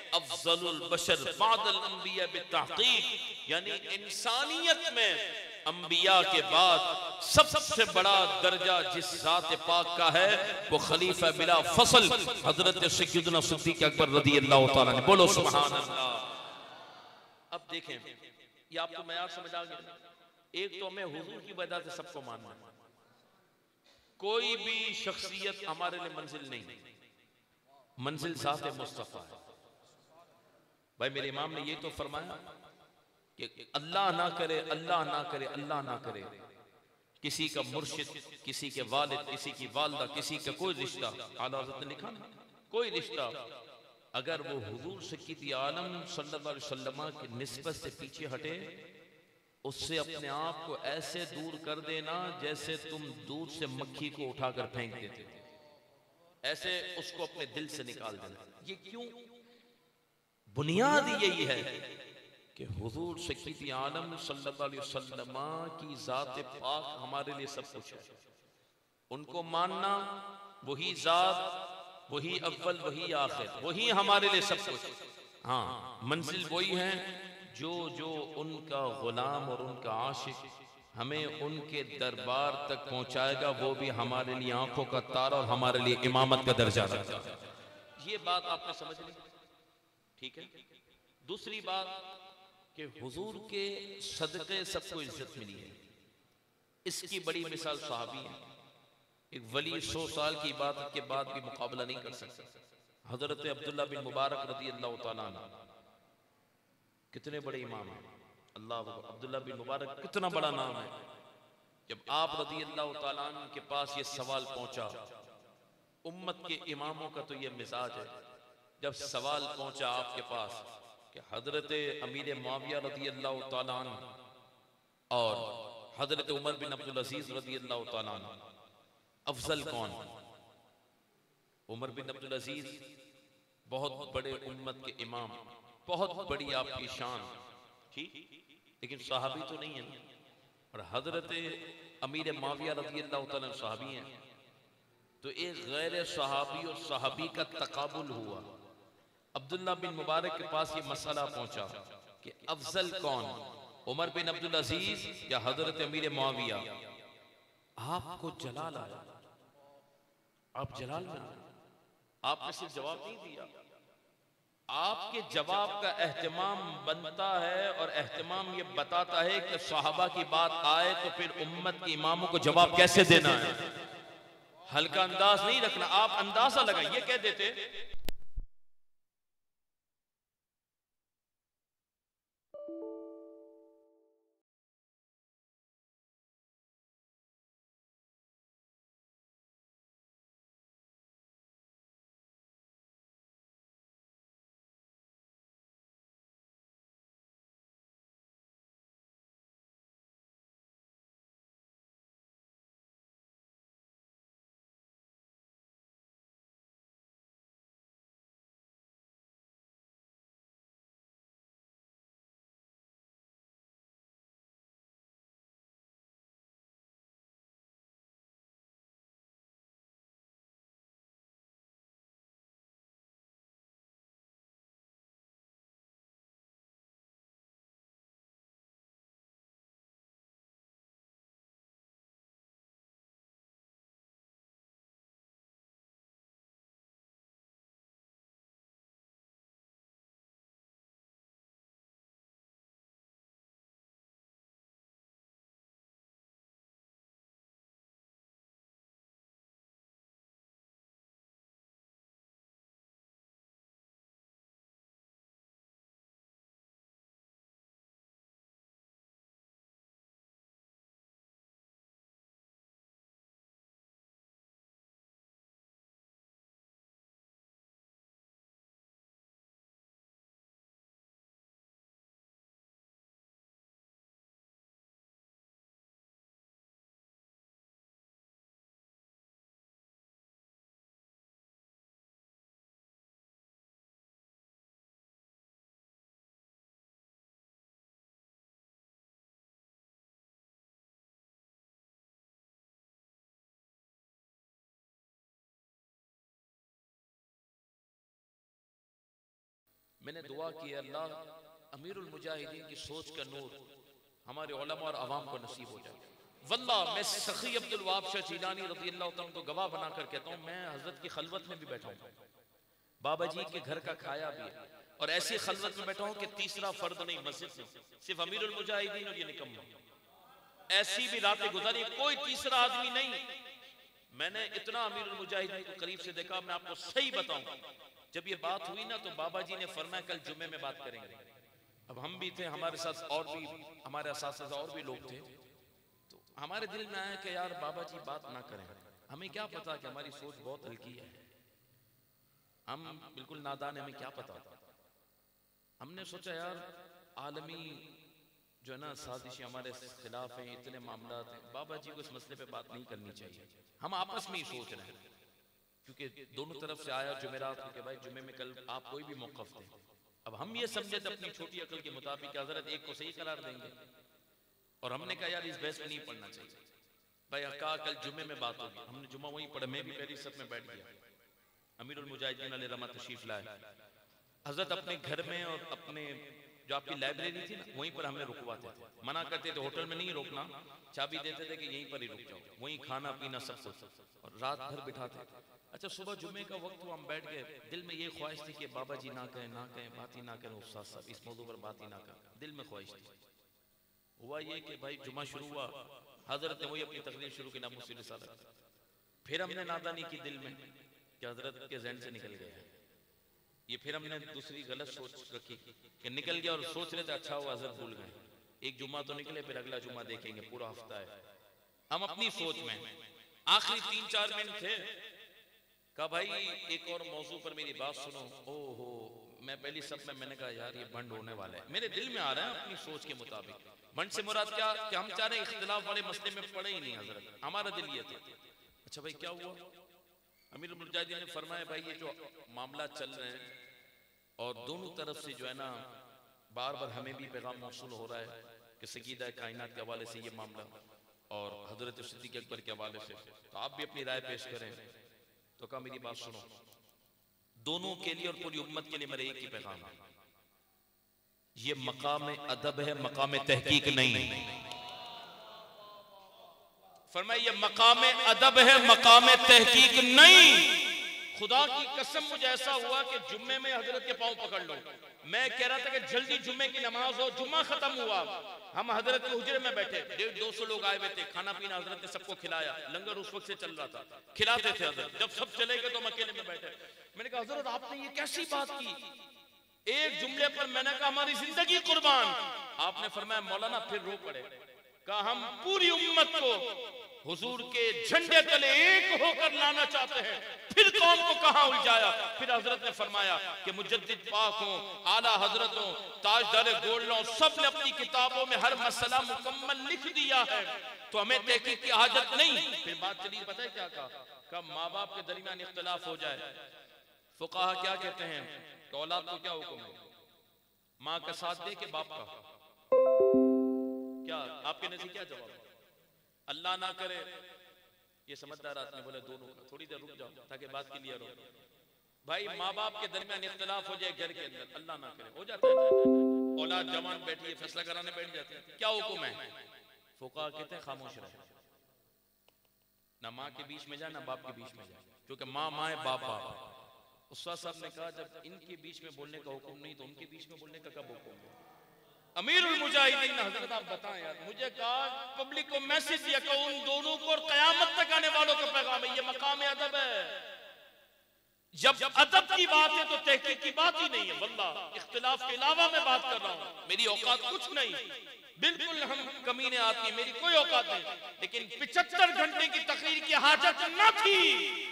अफजलुल बशर बादल अंबिया बितहक़ीक़, यानी इंसानियत में अंबिया के बाद सबसे बड़ा दर्जा जिस ज़ात पाक का है, वो खलीफा बिला फसल हजरत सय्यदना सिद्दीक़ अकबर रज़ियल्लाहु ताला अन्हु। बोलो सुभान अल्लाह। अब देखें, ये आपको मयार समझ आ गया। एक तो हमें हुजूर की वजह से सबको मानना, कोई भी शख्सियत हमारे लिए मंजिल नहीं, मंजिल ज़ात मुस्तफ़ा है। भाई मेरे इमाम ने ये तो फरमाया कि अल्लाह ना करे, अल्लाह ना करे, अल्लाह ना करे किसी का मुर्शिद, किसी के वालिद, किसी की वालदा, किसी का कोई रिश्ता, आला हज़रत ने लिखा ना, कोई रिश्ता अगर वो हुजूर सय्यद आलम सल्लल्लाहु अलैहि वसल्लम की निस्बत से पीछे हटे, उससे अपने आप को ऐसे दूर कर देना जैसे तुम दूध से मक्खी को उठाकर फेंक देते हो, ऐसे उसको अपने दिल से निकाल देना। ये क्यों? बुनियाद यही है कि हुजूर सय्यद आलम सल्लल्लाहु अलैहि वसल्लम की ज़ात पाक हमारे लिए सब कुछ है। उनको मानना, वही ज़ात, वही अव्वल, वही आखिर, वही हमारे लिए सब कुछ। हाँ, मंजिल वही है जो जो उनका गुलाम और उनका आशिक हमें उनके दरबार तक पहुंचाएगा, वो भी हमारे लिए आंखों का तारा और हमारे लिए इमामत का दर्जा रखता है। ये बात आपने समझ ली, ठीक है। दूसरी बात कि हुजूर के सदक़े सबको इज्जत मिली है, इसकी बड़ी मिसाल सहाबी है। एक वली 100 साल की इबादत के बाद भी मुकाबला नहीं कर सकता। हजरत अब्दुल्ला बिन मुबारक रज़ियल्लाहु ताला अन्हु कितने बड़े इमाम हैं, अल्लाह, अब्दुल्ला बिन मुबारक कितना बड़ा नाम है। जब आप रज़ियल्लाहु ताला अन्हु के पास ये सवाल पहुंचा, उम्मत के इमामों का तो ये मिजाज है, जब सवाल पहुंचा आपके पास कि हजरत अमीर मुआविया रज़ियल्लाहु ताला अन्हु और हजरत उमर बिन अब्दुल अजीज रज़ियल्लाहु ताला अन्हु अफजल कौन? उमर बिन अब्दुल अजीज बहुत बड़े उम्मत के इमाम, बहुत बड़ी आपकी शान, ठीक, लेकिन सहाबी तो नहीं है ना। और हजरत अमीर माविया रज़ी अल्लाह तआला सहाबी हैं, तो एक गैर सहाबी और सहाबी का तकाबुल हुआ। अब्दुल्ला बिन मुबारक के पास ये मसला पहुंचा कि अफजल कौन, उमर बिन अब्दुल अजीज या हजरत अमीर माविया। आपको जलाल आया, आप जलाल में आए, आपने सिर्फ जवाब नहीं दिया, आपके जवाब का एहतमाम बनता है और एहतमाम ये बताता है कि सहाबा की बात आए तो फिर उम्मत के इमामों को जवाब कैसे देना है। हल्का अंदाज नहीं रखना। आप अंदाजा लगाइए, कह देते मैंने दुआ की, अल्लाह अमीरुल मुजाहिदीन की सोच का नूर हमारे उलमा और अवाम को नसीब हो जाए। वल्लाह मैं सखी अब्दुल वहाब शाह जीलानी रज़ी अल्लाह तआला को गवाह बना कर कहता हूँ, मैं हजरत की खलवत में भी बैठा हूँ, बाबा जी के घर का खाया भी है, और ऐसी खलवत में बैठा हूँ कि तीसरा फर्द नहीं मस्जिद में, सिर्फ अमीरुल मुजाहिदीन और ये निकम्मा, ऐसी भी रातें गुजारी, कोई तीसरा आदमी नहीं। मैंने इतना अमीरुल मुजाहिदीन को करीब से देखा। मैं आपको सही बताऊं, जब ये बात हुई ना तो बाबा जी ने फरमाया कल जुमे में बात करेंगे। अब हम भी थे, हमारे साथ और भी हमारे असातिज़ा और भी लोग थे, तो हमारे दिल में आया कि यार बाबा जी बात ना करें। हमें क्या पता कि हमारी सोच बहुत हल्की है, हम बिल्कुल नादान, हमें क्या पता। हमने सोचा यार आलमी जो है ना साजिश हमारे खिलाफ है, इतने मामला हैं, बाबा जी को इस मसले पे बात नहीं करनी चाहिए। हम आपस में ही सोच रहे हैं, क्योंकि दोनों तरफ से आया जुमेरात के भाई जुमे में कल आप कोई भी मौक़िफ़ दें। अब हम ये समझे थे अपनी छोटी अकल के मुताबिक हजरत एक को सही करार देंगे, और हमने कहा यार इस बहस में नहीं पढ़ना चाहिए। भाई कहा कल जुमे में बात होगी, हमने जुमा वहीं पढ़ा, मैं भी पहली सफ में बैठ गया। अमीरुल मुजाहिदीन अलैहि रहमत तशरीफ लाए, हजरत अपने घर में और अपने जो आपकी लाइब्रेरी थी ना वहीं पर हमें रुकवाते थे। मना करते थे होटल में नहीं रोकना, चाबी देते थे कि यहीं पर ही रुक जाओ, वहीं खाना पीना सब कुछ, और रात भर बिठाते। अच्छा सुबह जुमे का वक्त हुआ, हम बैठ गए, दिल में ये ख्वाहिश थी कि बाबा जी ना कहें बात ही ना करें, उस्ताद साहब इस मौजू पर बात ही ना करें, दिल में ख्वाहिश थी। हुआ ये कि भाई जुमा शुरू हुआ, हजरत ने वही अपनी तकरीर शुरू की, ना मुझसे रिसालत। फिर हमने नादानी की दिल में कि हजरत के जहन से निकल गया ये, फिर हमने दूसरी गलत सोच रखी कि निकल गया, और सोच रहे थे अच्छा हुआ हजरत भूल गए, एक जुम्मा तो निकले, फिर अगला जुम्मा देखेंगे, पूरा हफ्ता है। हम अपनी सोच में आखिरी 3-4 मिनट थे, कहा भाई एक और मौजू पर मेरी बात सुनो। ओहो, मैं पहली सब में मैंने कहा यार ये बंड होने वाला है, मेरे दिल में आ रहा है अपनी सोच के मुताबिक। बंड से मुराद क्या कि हम चाह रहे इख्तिलाफ वाले मसले में पड़े ही नहीं हजरत, हमारा दिल ये था। अच्छा भाई क्या हुआ, अमीरुल मुजाहिदीन ने फरमाया भाई ये जो मामला चल रहे हैं और दोनों तरफ से जो है ना बार बार हमें भी पैगाम मौसूल हो रहा है कि सकीदा कायनात के हवाले से ये मामला और हजरत सिद्दीक अकबर के हवाले से, तो आप भी अपनी राय पेश करें। तो कहा मेरी बात सुनो, दोनों के लिए और पूरी उम्मत के लिए मेरा एक ही पैगाम है, ये मकाम अदब है, मकाम तहकीक नहीं। फरमाया ये मकाम अदब है, मकाम तहकीक नहीं। खुदा की कसम मुझे ऐसा हुआ कि जुम्मे में हजरत के पांव पकड़ लो। मैं कह रहा था कि जल्दी जुम्मे की नमाज हो, जुम्मा खत्म हुआ, हम हजरत के हुजरे में बैठे, 150-200 लोग आए हुए थे, खाना पीना हजरत ने सबको खिलाया, लंगर उस वक्त से चल रहा था, खिलाते थे हजरत। जब सब चले गए तो हम अकेले में बैठे। मैंने कहा हजरत आपने ये कैसी बात की, एक जुमले पर मैंने कहा हमारी जिंदगी कुर्बान। आपने फरमाया मौलाना फिर रो पड़े, कहा हम पूरी उम्मत को हुजूर के झंडे तले एक होकर लाना चाहते हैं, फिर कौम को कहां उलझाया। फिर हजरत ने फरमाया कि मुजद्दिद पाक हो, आला हजरत हो, ताजदार गोल्ड हो, सब ने अपनी किताबों में हर मसला मुकम्मल लिख दिया है, तो हमें तहकीक की हाजत नहीं। फिर बात चली, पता है क्या कहा, माँ बाप के दरमियान इख्तिलाफ हो जाए, फुकाहा क्या कहते हैं, तो औलाद को क्या हुक्म है, माँ का साथ दे के बाप का, क्या आपके नजदीक क्या जवाब? अल्लाह ना करे, ये समझदार आदमी बोले दोनों का, थोड़ी देर रुक जाओ ताकि बात क्लियर हो। भाई माँ बाप के दरमियान इख्तिलाफ हो जाए घर के अंदर, अल्लाह ना करे, हो जाता है, औलाद जवान बैठी है फैसला कराने बैठ जाती है, क्या हुक्म है? फुकाहा कहते हैं खामोश रहे, ना माँ के बीच में जाए ना बाप के बीच में जाए, क्योंकि माँ माँ है, बाप बाप है। उस्ताद साहब ने कहा जब इनके बीच में बोलने का हुक्म नहीं तो उनके बीच में बोलने का कब हुक्म है? अमीरुल मुजाहिदीन हजरत आप बताएं यार, मुझे कहा पब्लिक को मैसेज दिया कि उन दोनों को और कयामत तक आने वालों का पैगाम है, ये मकाम अदब है। जब अदब की बात है तो तहकीक की बात ही नहीं है, वल्लाह इख्तिलाफ के अलावा मैं बात कर रहा हूं, मेरी औकात कुछ नहीं, बिल्कुल हम कमीने आदमी, मेरी कोई औकात नहीं, लेकिन 75 घंटे की तकरीर की हाजत न थी,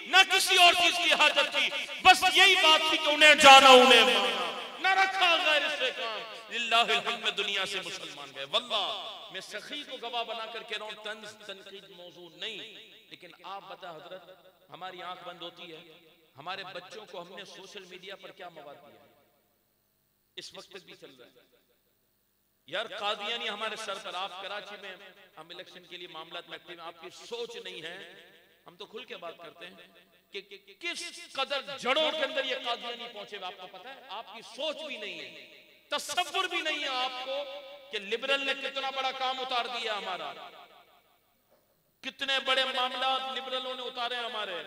न किसी और चीज की हाजत थी, बस यही बात थी कि उन्हें जाना उन्हें माना, न रखा गैर से काम, लिल्लाहिल हम्द में दुनिया से मुसलमान गए। वल्लाह मैं सखी को गवाह बनाकर कह रहा हूं, तंज तनकीद मौजू नहीं, लेकिन आप बता हजरत, हमारी आंख बंद होती है, हमारे बच्चों को हमने सोशल मीडिया पर क्या मवाद दिया, इस वक्त भी चल रहा है यार, कादियानी हमारे सर पर। आप कराची में, हम इलेक्शन के लिए मामला में एक्टिव, आपकी सोच नहीं है, हम तो खुल के बात करते हैं कि किस कदर जड़ों के अंदर ये कादियानी पहुंचे, आपको पता है, आपकी सोच भी नहीं है, तसव्वुर भी नहीं है आपको कि लिबरल ने कितना बड़ा काम उतार दिया हमारा, कितने बड़े मामला लिबरलों ने उतारे हमारे,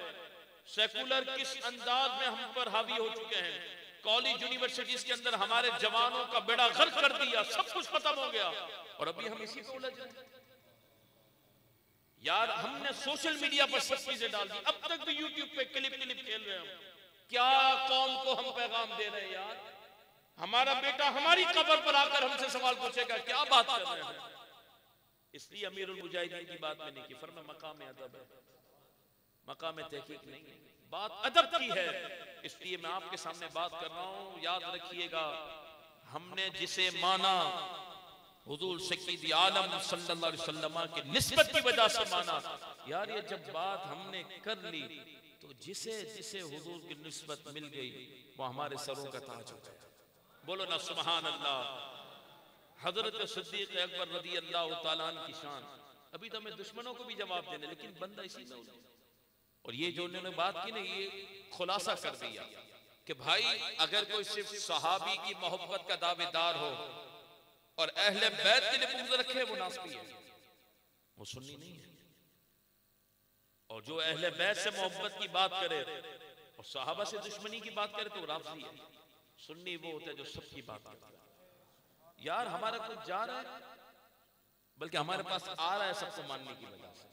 सेकुलर किस अंदाज में हम पर हावी हो चुके हैं, कॉलेज यूनिवर्सिटीज के अंदर हमारे जवानों का बेड़ा गर्क कर दिया, सब कुछ खत्म हो गया, और अभी हम इसी पे उलझ रहे हैं यार। हमने सोशल मीडिया पर सब चीजें डाल दी, अब तक भी यूट्यूब पे क्लिप खेल रहे हैं, क्या कौम को हम पैगाम दे रहे हैं यार? हमारा बेटा हमारी कब्र पर आकर हमसे सवाल पूछेगा क्या बात कर रहे हैं? इसलिए अमीरुल मुजाहिदीन की बात मैंने की, फरमा मकाम अदब है, मकाम तहकीक नहीं है, बात अदब की है, इसलिए मैं आपके सामने बात कर रहा हूं। याद रखिएगा, हमने जिसे माना हुजूर सय्यद आलम सल्लल्लाहु अलैहि वसल्लम की निस्बत की वजह से माना यार। ये जब बात हमने कर ली तो जिसे जिसे हुजूर की निस्बत मिल गई वो हमारे सरों का ताज हो गया। बोलो ना सुभान अल्लाह। हजरत सिद्दीक अकबर रज़ी अल्लाह तआला अन्हु की शान, अभी तो हमें दुश्मनों को भी जवाब देने, लेकिन बंदा इसी में उलझा। और ये जो उन्होंने बात की ना, ये खुलासा कर दिया कि भाई अगर कोई सिर्फ सहाबी की मोहब्बत का दावेदार हो और अहले बैत के लिए बुग़्ज़ रखे, वो नास्ती है, वो सुन्नी नहीं है। और जो अहले बैत से मोहब्बत की बात करे और सहाबा से दुश्मनी की बात करे तो राफ़ज़ी है। सुन्नी वो होता है जो सबकी बात करता है। यार हमारा कुछ जा रहा है, बल्कि हमारे पास आ रहा है सबको मानने की वजह से,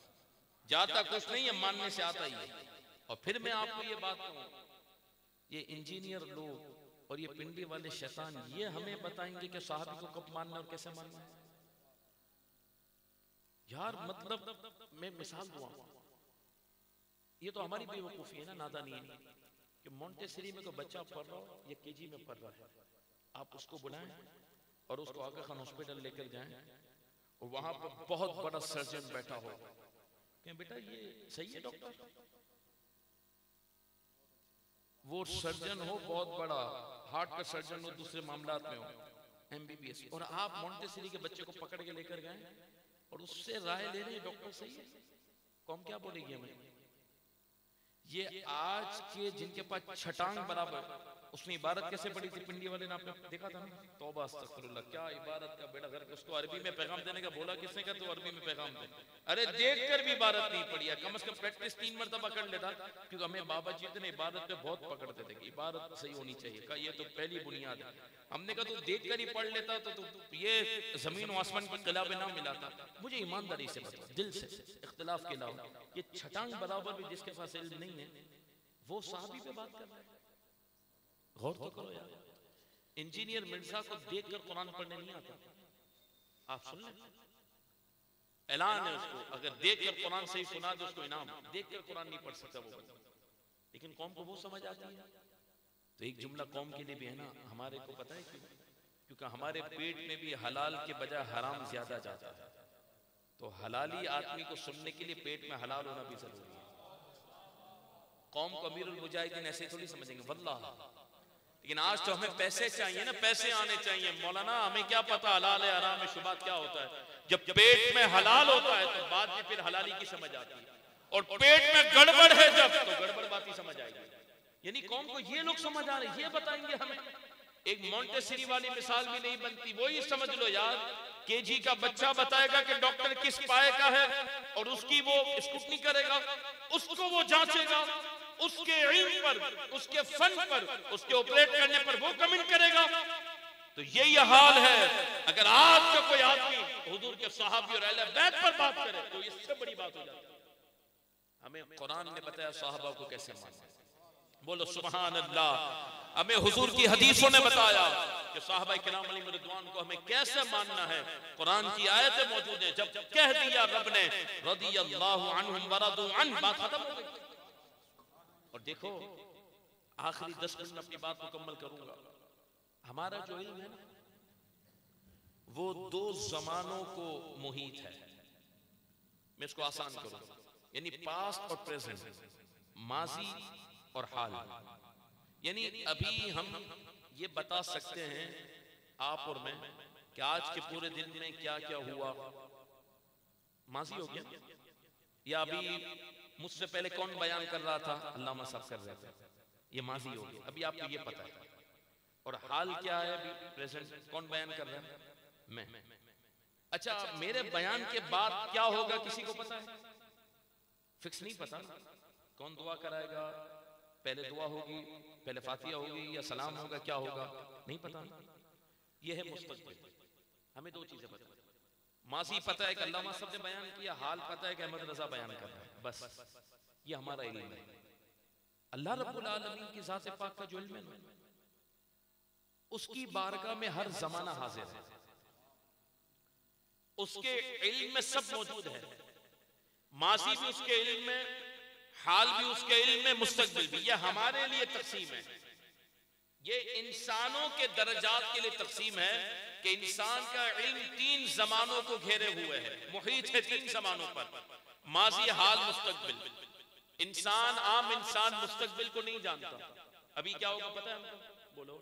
जाता कुछ नहीं है, मानने से आता ही है। और फिर मैं आपको ये बात कहूं, ये इंजीनियर लोग और ये पिंडी वाले शैतान ये हमें बताएंगे कि साहबी को कब मानना और कैसे मानना है। यार मतलब मैं मिसाल दूंगा, ये तो हमारी बेवकूफी है ना, नादानी है कि मोंटेसरी में कोई बच्चा पढ़ रहा हो या केजी में पढ़ रहा है, आप उसको बुलाएं और उसको आगा खान हॉस्पिटल लेकर जाएं और वहां पर बहुत बड़ा सर्जन बैठा हो, बेटा ये सही है डॉक्टर, वो सर्जन हो बहुत बड़ा, हार्ट का सर्जन हो, दूसरे मामलात में हो, MBBS, और आप मॉन्टेसरी के बच्चे को पकड़ के लेकर गए और उससे राय ले रहे डॉक्टर सही है, कौन क्या बोलेगी हमें? ये आज के जिनके पास छटांग बराबर, उसने इबारत कैसे पढ़ी थी पिंडी वाले ने, आपने देखा था ना? तौबा अस्तगफिरुल्लाह, क्या इबारत का बेड़ा गर्क। उसको अरबी में पैगाम देने का बोला किसने का, तो अरबी में पैगाम दे। अरे देखकर भी इबारत नहीं पढ़ी है, कम से कम प्रैक्टिस 3 मरतबा कर लेता, क्योंकि हमें बाबा जी इतने इबारत पे बहुत पकड़ते थे कि इबारत सही होनी चाहिए, का ये तो पहली बुनियाद है। हमने कहा तो देख कर ही पढ़ लेता तो ये जमीन और आसमान की कला में ना मिलाता। मुझे ईमानदारी से बता, दिल से, इख्तिलाफ के अलावा, ये छटांग बराबर भी जिसके पास इल्म नहीं है वो साहबी पे बात कर रहा है। गौर तो करो यार, इंजीनियर मिर्जा को देखकर कुरान पढ़ने नहीं आता। आप सुन लें, ऐलान है उसको, अगर देखकर कुरान सही सुना दो उसको इनाम। देखकर कुरान नहीं पढ़ सकता वो, लेकिन कौम को वो समझ आती है। तो एक जुमला कौम के लिए भी है ना, हमारे को पता है क्यों? क्योंकि हमारे पेट में भी हलाल के बजाय हराम ज्यादा जाता है। तो हलाली आदमी को सुनने के लिए पेट में हलाल होना भी जरूरी है। कौम को अमीरुल मुजाहिदीन ऐसे थोड़ी समझेंगे वल्लाह। लेकिन आज तो हमें पैसे चाहिए ना, पैसे आने चाहिए। मौलाना हमें क्या पता हलाल है हराम है, शुबात क्या होता है? जब पेट में हलाल होता है तो बाद में फिर हलाली की समझ आती है, और पेट में गड़बड़ है जब, तो गड़बड़ बात ही समझ आएगी। यानी कौम को ये लोग समझ आ रहे, ये बताएंगे हमें। एक मॉन्टेसरी वाली मिसाल भी नहीं बनती, वही समझ लो यार। केजी का बच्चा बताएगा कि डॉक्टर किस पाए का है, और उसकी वो स्क्रूटनी करेगा, उसको वो जांचेगा, उसके इल्म पर, उसके फन पर, उसके ऑपरेट करने पर वो कमेंट करेगा। तो यही हाल है। अगर आज का कोई आदमी हुजूर के सहाबी और अहले बैत पर बात करे तो इससे बड़ी बात हो जाती है। हमें कुरान ने बताया सहाबा को कैसे मानना, बोलो सुभान अल्लाह। हमें हुजूर की हदीसों ने बताया कि सहाबा किराम अलैहिम रिदवान को हमें कैसे मानना है। कुरान की आयतें मौजूद है, जब कह दिया रब ने रदियल्लाहु अन्हुम वरदू अन, बात खत्म हो गई। और देखो आखिरी 10 मिनट में अपनी बात मुकम्मल करूंगा। हमारा जो इल्म है ना, वो 2 जमानों को मुहीत है। मैं इसको आसान करूं, यानी पास्ट और प्रेजेंट, माजी और हाल। यानी अभी हम ये बता सकते हैं आप और मैं कि आज के पूरे दिन में क्या क्या हुआ, माजी हो गया, या अभी मुझसे पहले कौन बयान कर रहा था, अल्लामा साहब कर रहे थे, ये माजी हो गया। अभी आपको ये पता है। और हाल क्या है अभी प्रेजेंट, कौन बयान कर रहा है, मैं। अच्छा, मेरे बयान के बाद क्या होगा किसी को पता है? फिक्स नहीं पता। कौन दुआ कराएगा, पहले दुआ होगी, पहले फातिहा होगी, या सलाम होगा, क्या होगा नहीं पता। ये है मुस्तक़बिल। हमें 2 चीजें पता है, माजी पता है कि अल्लामा साहब ने बयान किया, हाल पता है कि अहमद रजा बयान कर रहा है, बस ये हमारा इल्म है। अल्लाह रब्बुल आलमीन की ज़ात पाक का जो इल्म है, उसकी बारगाह में हर जमाना हाजिर है, उसके इल्म में सब मौजूद है। माजी भी उसके इल्म में, हाल भी उसके इल्म में, मुस्तकबिल भी। ये हमारे लिए तकसीम है, ये इंसानों के दर्जात के लिए तकसीम है कि इंसान का इल्म 3 जमानों को घेरे हुए है, मुहीत है 3 जमानों पर, माजी, हाल, मुस्तकबिल। इंसान, आम इंसान मुस्तकबिल को नहीं जानता। अभी क्या होगा पता है हमको? बोलो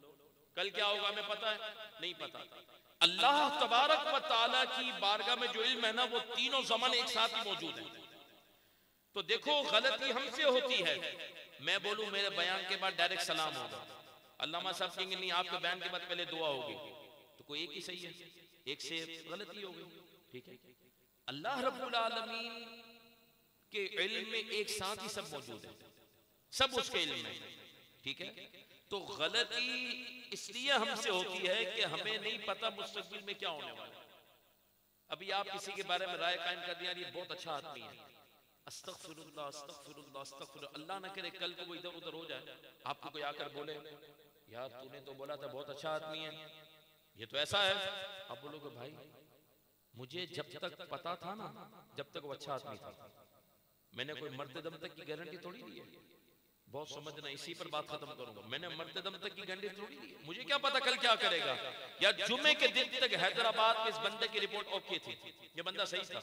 कल क्या होगा हमें पता है? नहीं पता। अल्लाह तबारक व तआला की बारगाह में जो इल्म है ना, वो तीनों ज़माने एक साथ ही मौजूद है। तो देखो गलती हमसे होती है, मैं बोलूं मेरे बयान के बाद डायरेक्ट सलाम होगा, अल्लामा साहब कहेंगे नहीं आपके बयान के बाद पहले दुआ होगी, तो कोई एक ही सही है, एक से गलती हो गई। ठीक है, अल्लाह रब्बुल आलमीन के इल्म में एक साथ ही सब मौजूद है, सब उसके इल्म में। ठीक है, तो गलती इसलिए हमसे होती है कि हमें नहीं पता मुस्तकबिल में क्या होने वाला है। अभी आप किसी के बारे में राय कायम कर दिया, ये बहुत अच्छा आदमी है, अस्तगफिरुल्लाह अस्तगफिरुल्लाह अस्तगफिरुल्लाह, अल्लाह ना करे कल को वो इधर उधर हो जाए, आपको कोई आकर बोले यार तूने तो बोला था बहुत अच्छा आदमी है, ये तो ऐसा है। आप बोलोगे भाई मुझे जब तक पता था ना, जब तक वो अच्छा आदमी था, मैंने कोई मरते दम तक की गारंटी थोड़ी दी है। बहुत समझना, इसी पर बात खत्म करूंगा। मैंने मरते दम तक की गारंटी थोड़ी दी है, मुझे क्या पता कल क्या करेगा। या जुमे के दिन तक हैदराबाद में इस बंदे की रिपोर्ट ओके थी, ये बंदा सही था।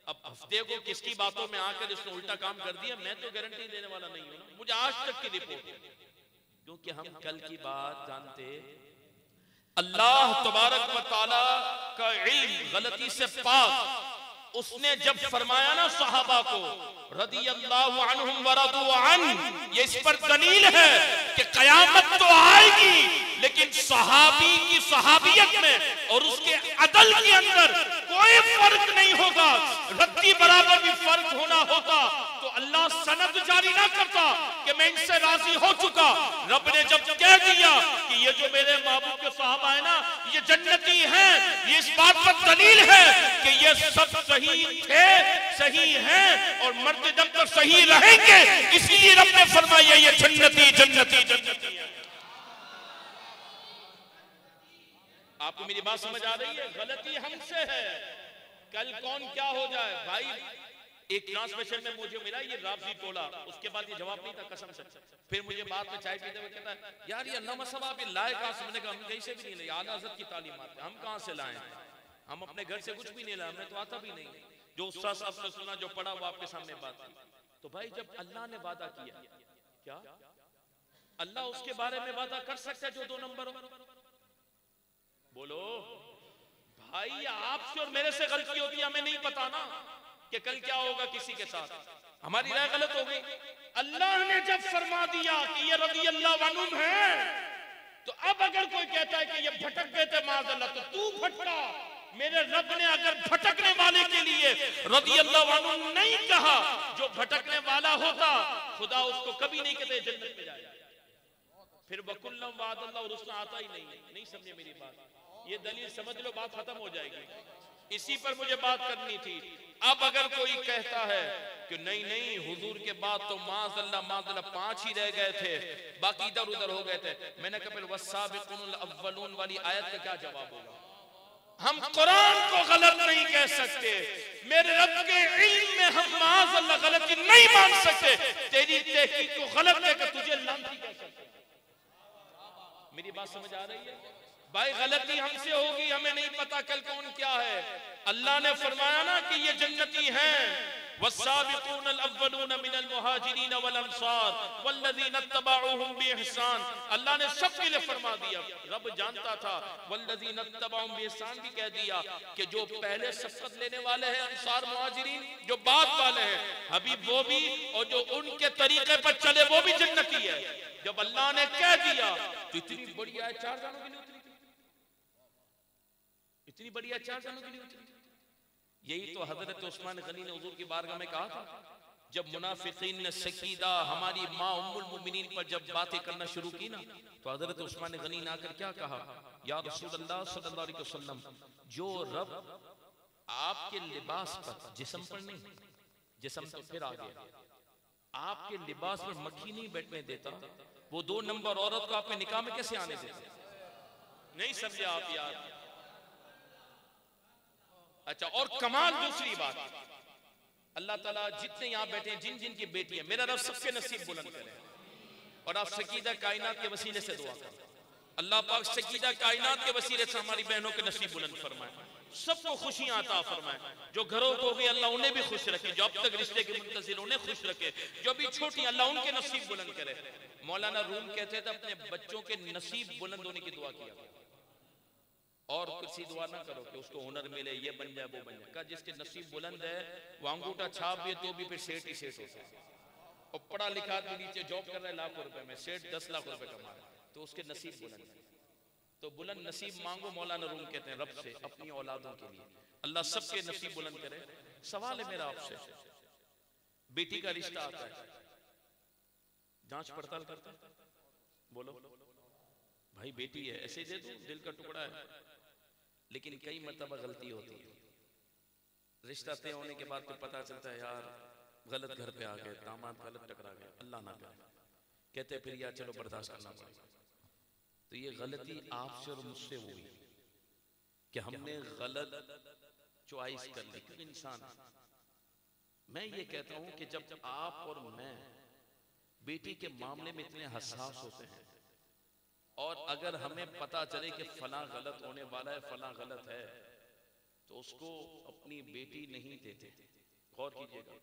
अब हफ्ते को किसकी बातों में आकर इसने उल्टा काम कर दिया, मैं तो गारंटी देने वाला नहीं हूं ना, मुझे आज तक की रिपोर्ट है। क्योंकि हम कल की बात जानते, अल्लाह तबारक व तआला का इल्म गलती से पाक, उसने जब फरमाया ना सहाबा को रदियल्लाहु अन्हुम व रदू अन, ये इस पर दलील है कि कयामत तो आएगी लेकिन सहाबी की सहाबियत में और उसके अदल के अंदर कोई फर्क नहीं होगा। रत्ती बराबर भी फर्क होना होता तो अल्लाह सनद जारी ना करता कि मैं इनसे राजी हो चुका। रब ने जब कह दिया कि ये जो मेरे महबूब के सहाबा है ना ये जन्नती हैं, ये इस बात पर दलील है कि ये सब सही थे, सही हैं और मरते दम तक सही रहेंगे, इसलिए रब ने फरमाया ये जन्नती जन्नती जन्नती है। आपको मेरी बात समझ आ रही है? गलती हमसे है, कल कौन क्या हो जाए। भाई एक ट्रांसमिशन में मुझे मिला ये राबजी टोला, उसके बाद ये जवाब नहीं था कसम से। फिर मुझे बात में चाय पीते हुए कहता है यार ये अल्लामा साहब आप लाए कहां से? मैंने कहा हम कहीं से भी नहीं लाए, आला हज़रत की तालीमात हम कहां से लाए? हम अपने घर से कुछ भी नहीं लाए, हमें तो आता भी नहीं। जो उस्ताद साहब ने सुना, जो पढ़ा वो आपके सामने बात की। तो भाई जब अल्लाह ने वादा किया, क्या अल्लाह उसके बारे में वादा कर सकता है जो 2 नंबर हो? बोलो भाई, आपसे और मेरे से गलती होती है, हमें नहीं पता ना कि कल क्या होगा किसी के साथ, हमारी राय गलत हो गई। अल्लाह ने जब फरमा दिया कि ये रज़ियल्लाहु अन्हुम है, तो अब अगर कोई कहता है कि ये भटक गए थे माज़अल्लाह, तो तू भटका। मेरे रब ने अगर भटकने वाले के लिए रज़ियल्लाहु अन्हु नहीं कहा, जो भटकने वाला होता खुदा उसको कभी नहीं कहते जन्नत में जाए। फिर वकुल्लम वादल्लाह, और उसमें आता ही नहीं समझे मेरी बात। ये दलील समझ लो, बात खत्म हो जाएगी। इसी पर मुझे बात करनी थी। अब अगर कोई कहता है कि नहीं हुजूर के बाद तो माज़अल्लाह 5 ही रह गए थे, बाकी इधर उधर हो गए थे, मैंने कहा फिर वस्साबिक़ूनुल अव्वलून वाली आयत का क्या जवाब होगा? हम कुरान को गलत नहीं कह सकते, मेरे रब के इल्म में हम माज़अल्लाह गलती नहीं मान सकते। तेरी तहकीक को गलत कहकर तुझे लानती कह सकते। मेरी बात समझ आ रही है? भाई गलती हमसे होगी, हमें नहीं पता कल कौन क्या है। अल्लाह ने फरमाया ना कि ये जन्नती हैं। वस्साबिक़ूनल अव्वलून मिनल मुहाजिरीन वल अंसार वल्लज़ीना तबअूहुम बिइहसान, अल्लाह ने सबके लिए फरमा दिया। रब जानता था वल्लज़ीना तबअूहुम बिइहसान भी कह दिया कि जो पहले सबकत लेने वाले हैं अंसार मुहाजिरीन, जो बाद वाले हैं हबीब वो भी, और जो उनके तरीके पर चले वो भी जन्नती है। जब अल्लाह ने कह दिया तो इतनी बड़ी आयत 4 जानों के लिए उतरी, इतनी बड़ी आयत 4 जानों के लिए उतरी। यही तो हजरत उस्मान गनी ने हुजूर की बारगाह में कहा था, जब मुनाफिकीन ने सकीदा हमारी माँ उम्मुल मोमिनीन पर जब बातें करना शुरू की ना, तो हजरत उस्मान गनी ने आकर क्या कहा, या रसूलल्लाह सल्लल्लाहु अलैहि वसल्लम, जो रब आपके लिबास पर, जिस्म पर नहीं, जिस्म तो फिर आ गया, आपके लिबास पर मक्खी नहीं बैठने देता, वो 2 नंबर औरत को आपके निकाह में कैसे आने देता? नहीं समझे आप यार? अच्छा, और कमाल दूसरी बात, अल्लाह ताला जितने यहाँ बैठे हैं, जिन जिन की बेटी है, मेरा रब सबके नसीब बुलंद करे। और आप सकीदा कायनात के वसीले से दुआ करें, अल्लाह पाक सकीदा कायनात के वसीले से हमारी बहनों के नसीब बुलंद फरमाए, सबको खुशियां अता फरमाए। जो घरों को गए अल्लाह उन्हें भी खुश रखे, जो अब तक रिश्ते के मुंतज़िर उन्हें खुश रखे, जो भी छोटी अल्लाह उनके नसीब बुलंद करे। मौलाना रूम कहते थे अपने बच्चों के नसीब बुलंद होने की दुआ किया, और किसी दुआ ना करो कि उसको हुनर मिले, ये बन जाए वो बन जाए। का जिसके नसीब बुलंद है वो अंगूठा छाप भी तो भी फिर सेठ ही सेठ होता है, और पढ़ा लिखा भी नीचे जॉब कर रहा है लाखों रुपए में, सेठ 10 लाख रुपए कमा रहा है, तो उसके नसीब बुलंद है। तो बुलंद नसीब मांगो, मौलाना रूम कहते हैं रब से अपनी औलादों के लिए, अल्लाह सबके नसीब बुलंद करे। सवाल है मेरा आपसे, बेटी का रिश्ता आता है, जांच पड़ताल करता है, बोलो भाई बेटी है ऐसे दे दो, दिल का टुकड़ा है, लेकिन कई मर्तबा गलती होती है। रिश्ता तय होने के बाद तो पता चलता है यार गलत घर पे आ गए, दामाद गलत टकरा गए, अल्लाह ना करे, कहते फिर यार चलो बर्दाश्त करना पड़ेगा। तो ये गलती आपसे और मुझसे हुई कि हमने गलत चॉइस कर ली, क्योंकि इंसान, मैं ये कहता हूं कि जब आप और मैं बेटी के मामले में इतने हसास होते हैं, और अगर हमें पता चले कि फलां गलत होने वाला है, फलां गलत है, तो उसको अपनी बेटी नहीं देते। गौर कीजिएगा,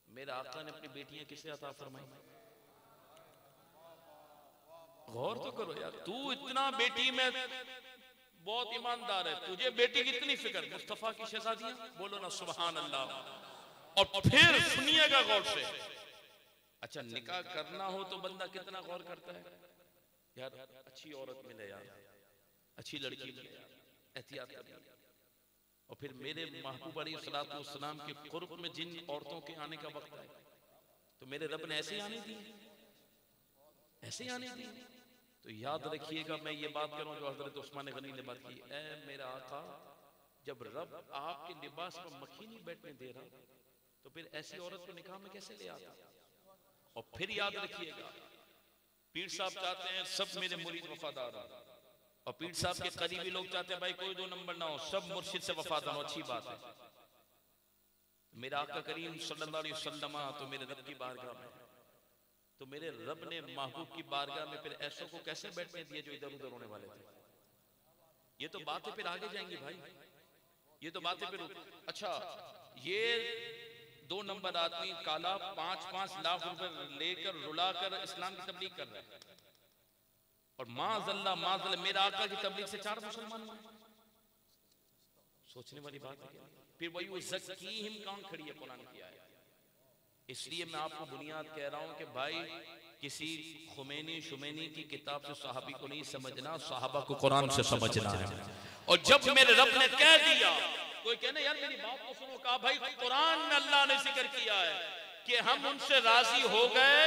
मेरे आका ने अपनी बेटियां किसे अता फरमाई? गौर तो करो यार, तू इतना बेटी में बहुत ईमानदार है, तुझे बेटी की इतनी फिक्र, मुस्तफा की शहजादियां, बोलो ना सुभान अल्लाह। और फिर सुनिएगा गौर से, अच्छा निकाह करना हो तो बंदा कितना गौर करता है यार, अच्छी औरत मिले यार, अच्छी लड़की मिले यार, एहतियात करना। और फिर मेरे महबूब अलैहिस्सलातु वस्सलाम के कुर्ब में जिन औरतों के आने का वक्त है, तो मेरे रब ने ऐसे आने दी, ऐसे आने दी। तो याद रखिएगा, मैं ये बात कर रहा हूं जो हजरत उस्मान गनी ने बात की, ऐ मेरा आका, जब रब आपके लिबास पर मक्खी नहीं बैठने दे रहा, तो फिर ऐसी औरत को निकाह में कैसे ले आता। और फिर याद रखिएगा, पीर साहब चाहते हैं सब मेरे मुरीद वफादार हो, और पीर साहब के करीबी लोग चाहते हैं भाई कोई दो नंबर ना हो, सब मुर्शिद से वफादार हो, अच्छी बात है। मेरा आका करीम सल्लल्लाहु अलैहि वसल्लम तो मेरे रब की बारगाह में, तो मेरे रब ने महबूब की बारगाह में फिर ऐसों को कैसे बैठने दिए जो इधर उधर होने वाले थे। ये तो बातें फिर आगे जाएंगी भाई, ये तो बातें फिर। अच्छा, ये 2 नंबर आदमी काला 5-5 लाख रुपए लेकर रुलाकर इस्लाम की तबलीग कर रहा है, और माज़अल्लाह माज़अल्लाह मेरा आका की तबलीग से 4 मुसलमान हुए। सोचने वाली बात है। फिर वही ज़क्कीहिम कौन खड़ी है कुरान की आयत। इसलिए मैं आपको बुनियाद कह रहा हूं कि भाई किसी खुमैनी शुमैनी की किताब से सहाबी को नहीं समझना, सहाबा को कुरान से समझना है। और जब मेरे रब ने कह दिया, कोई कहना यार मेरी बात तो सुनो, कहा भाई कुरान में अल्लाह ने जिक्र किया है कि हम उनसे राजी हो गए,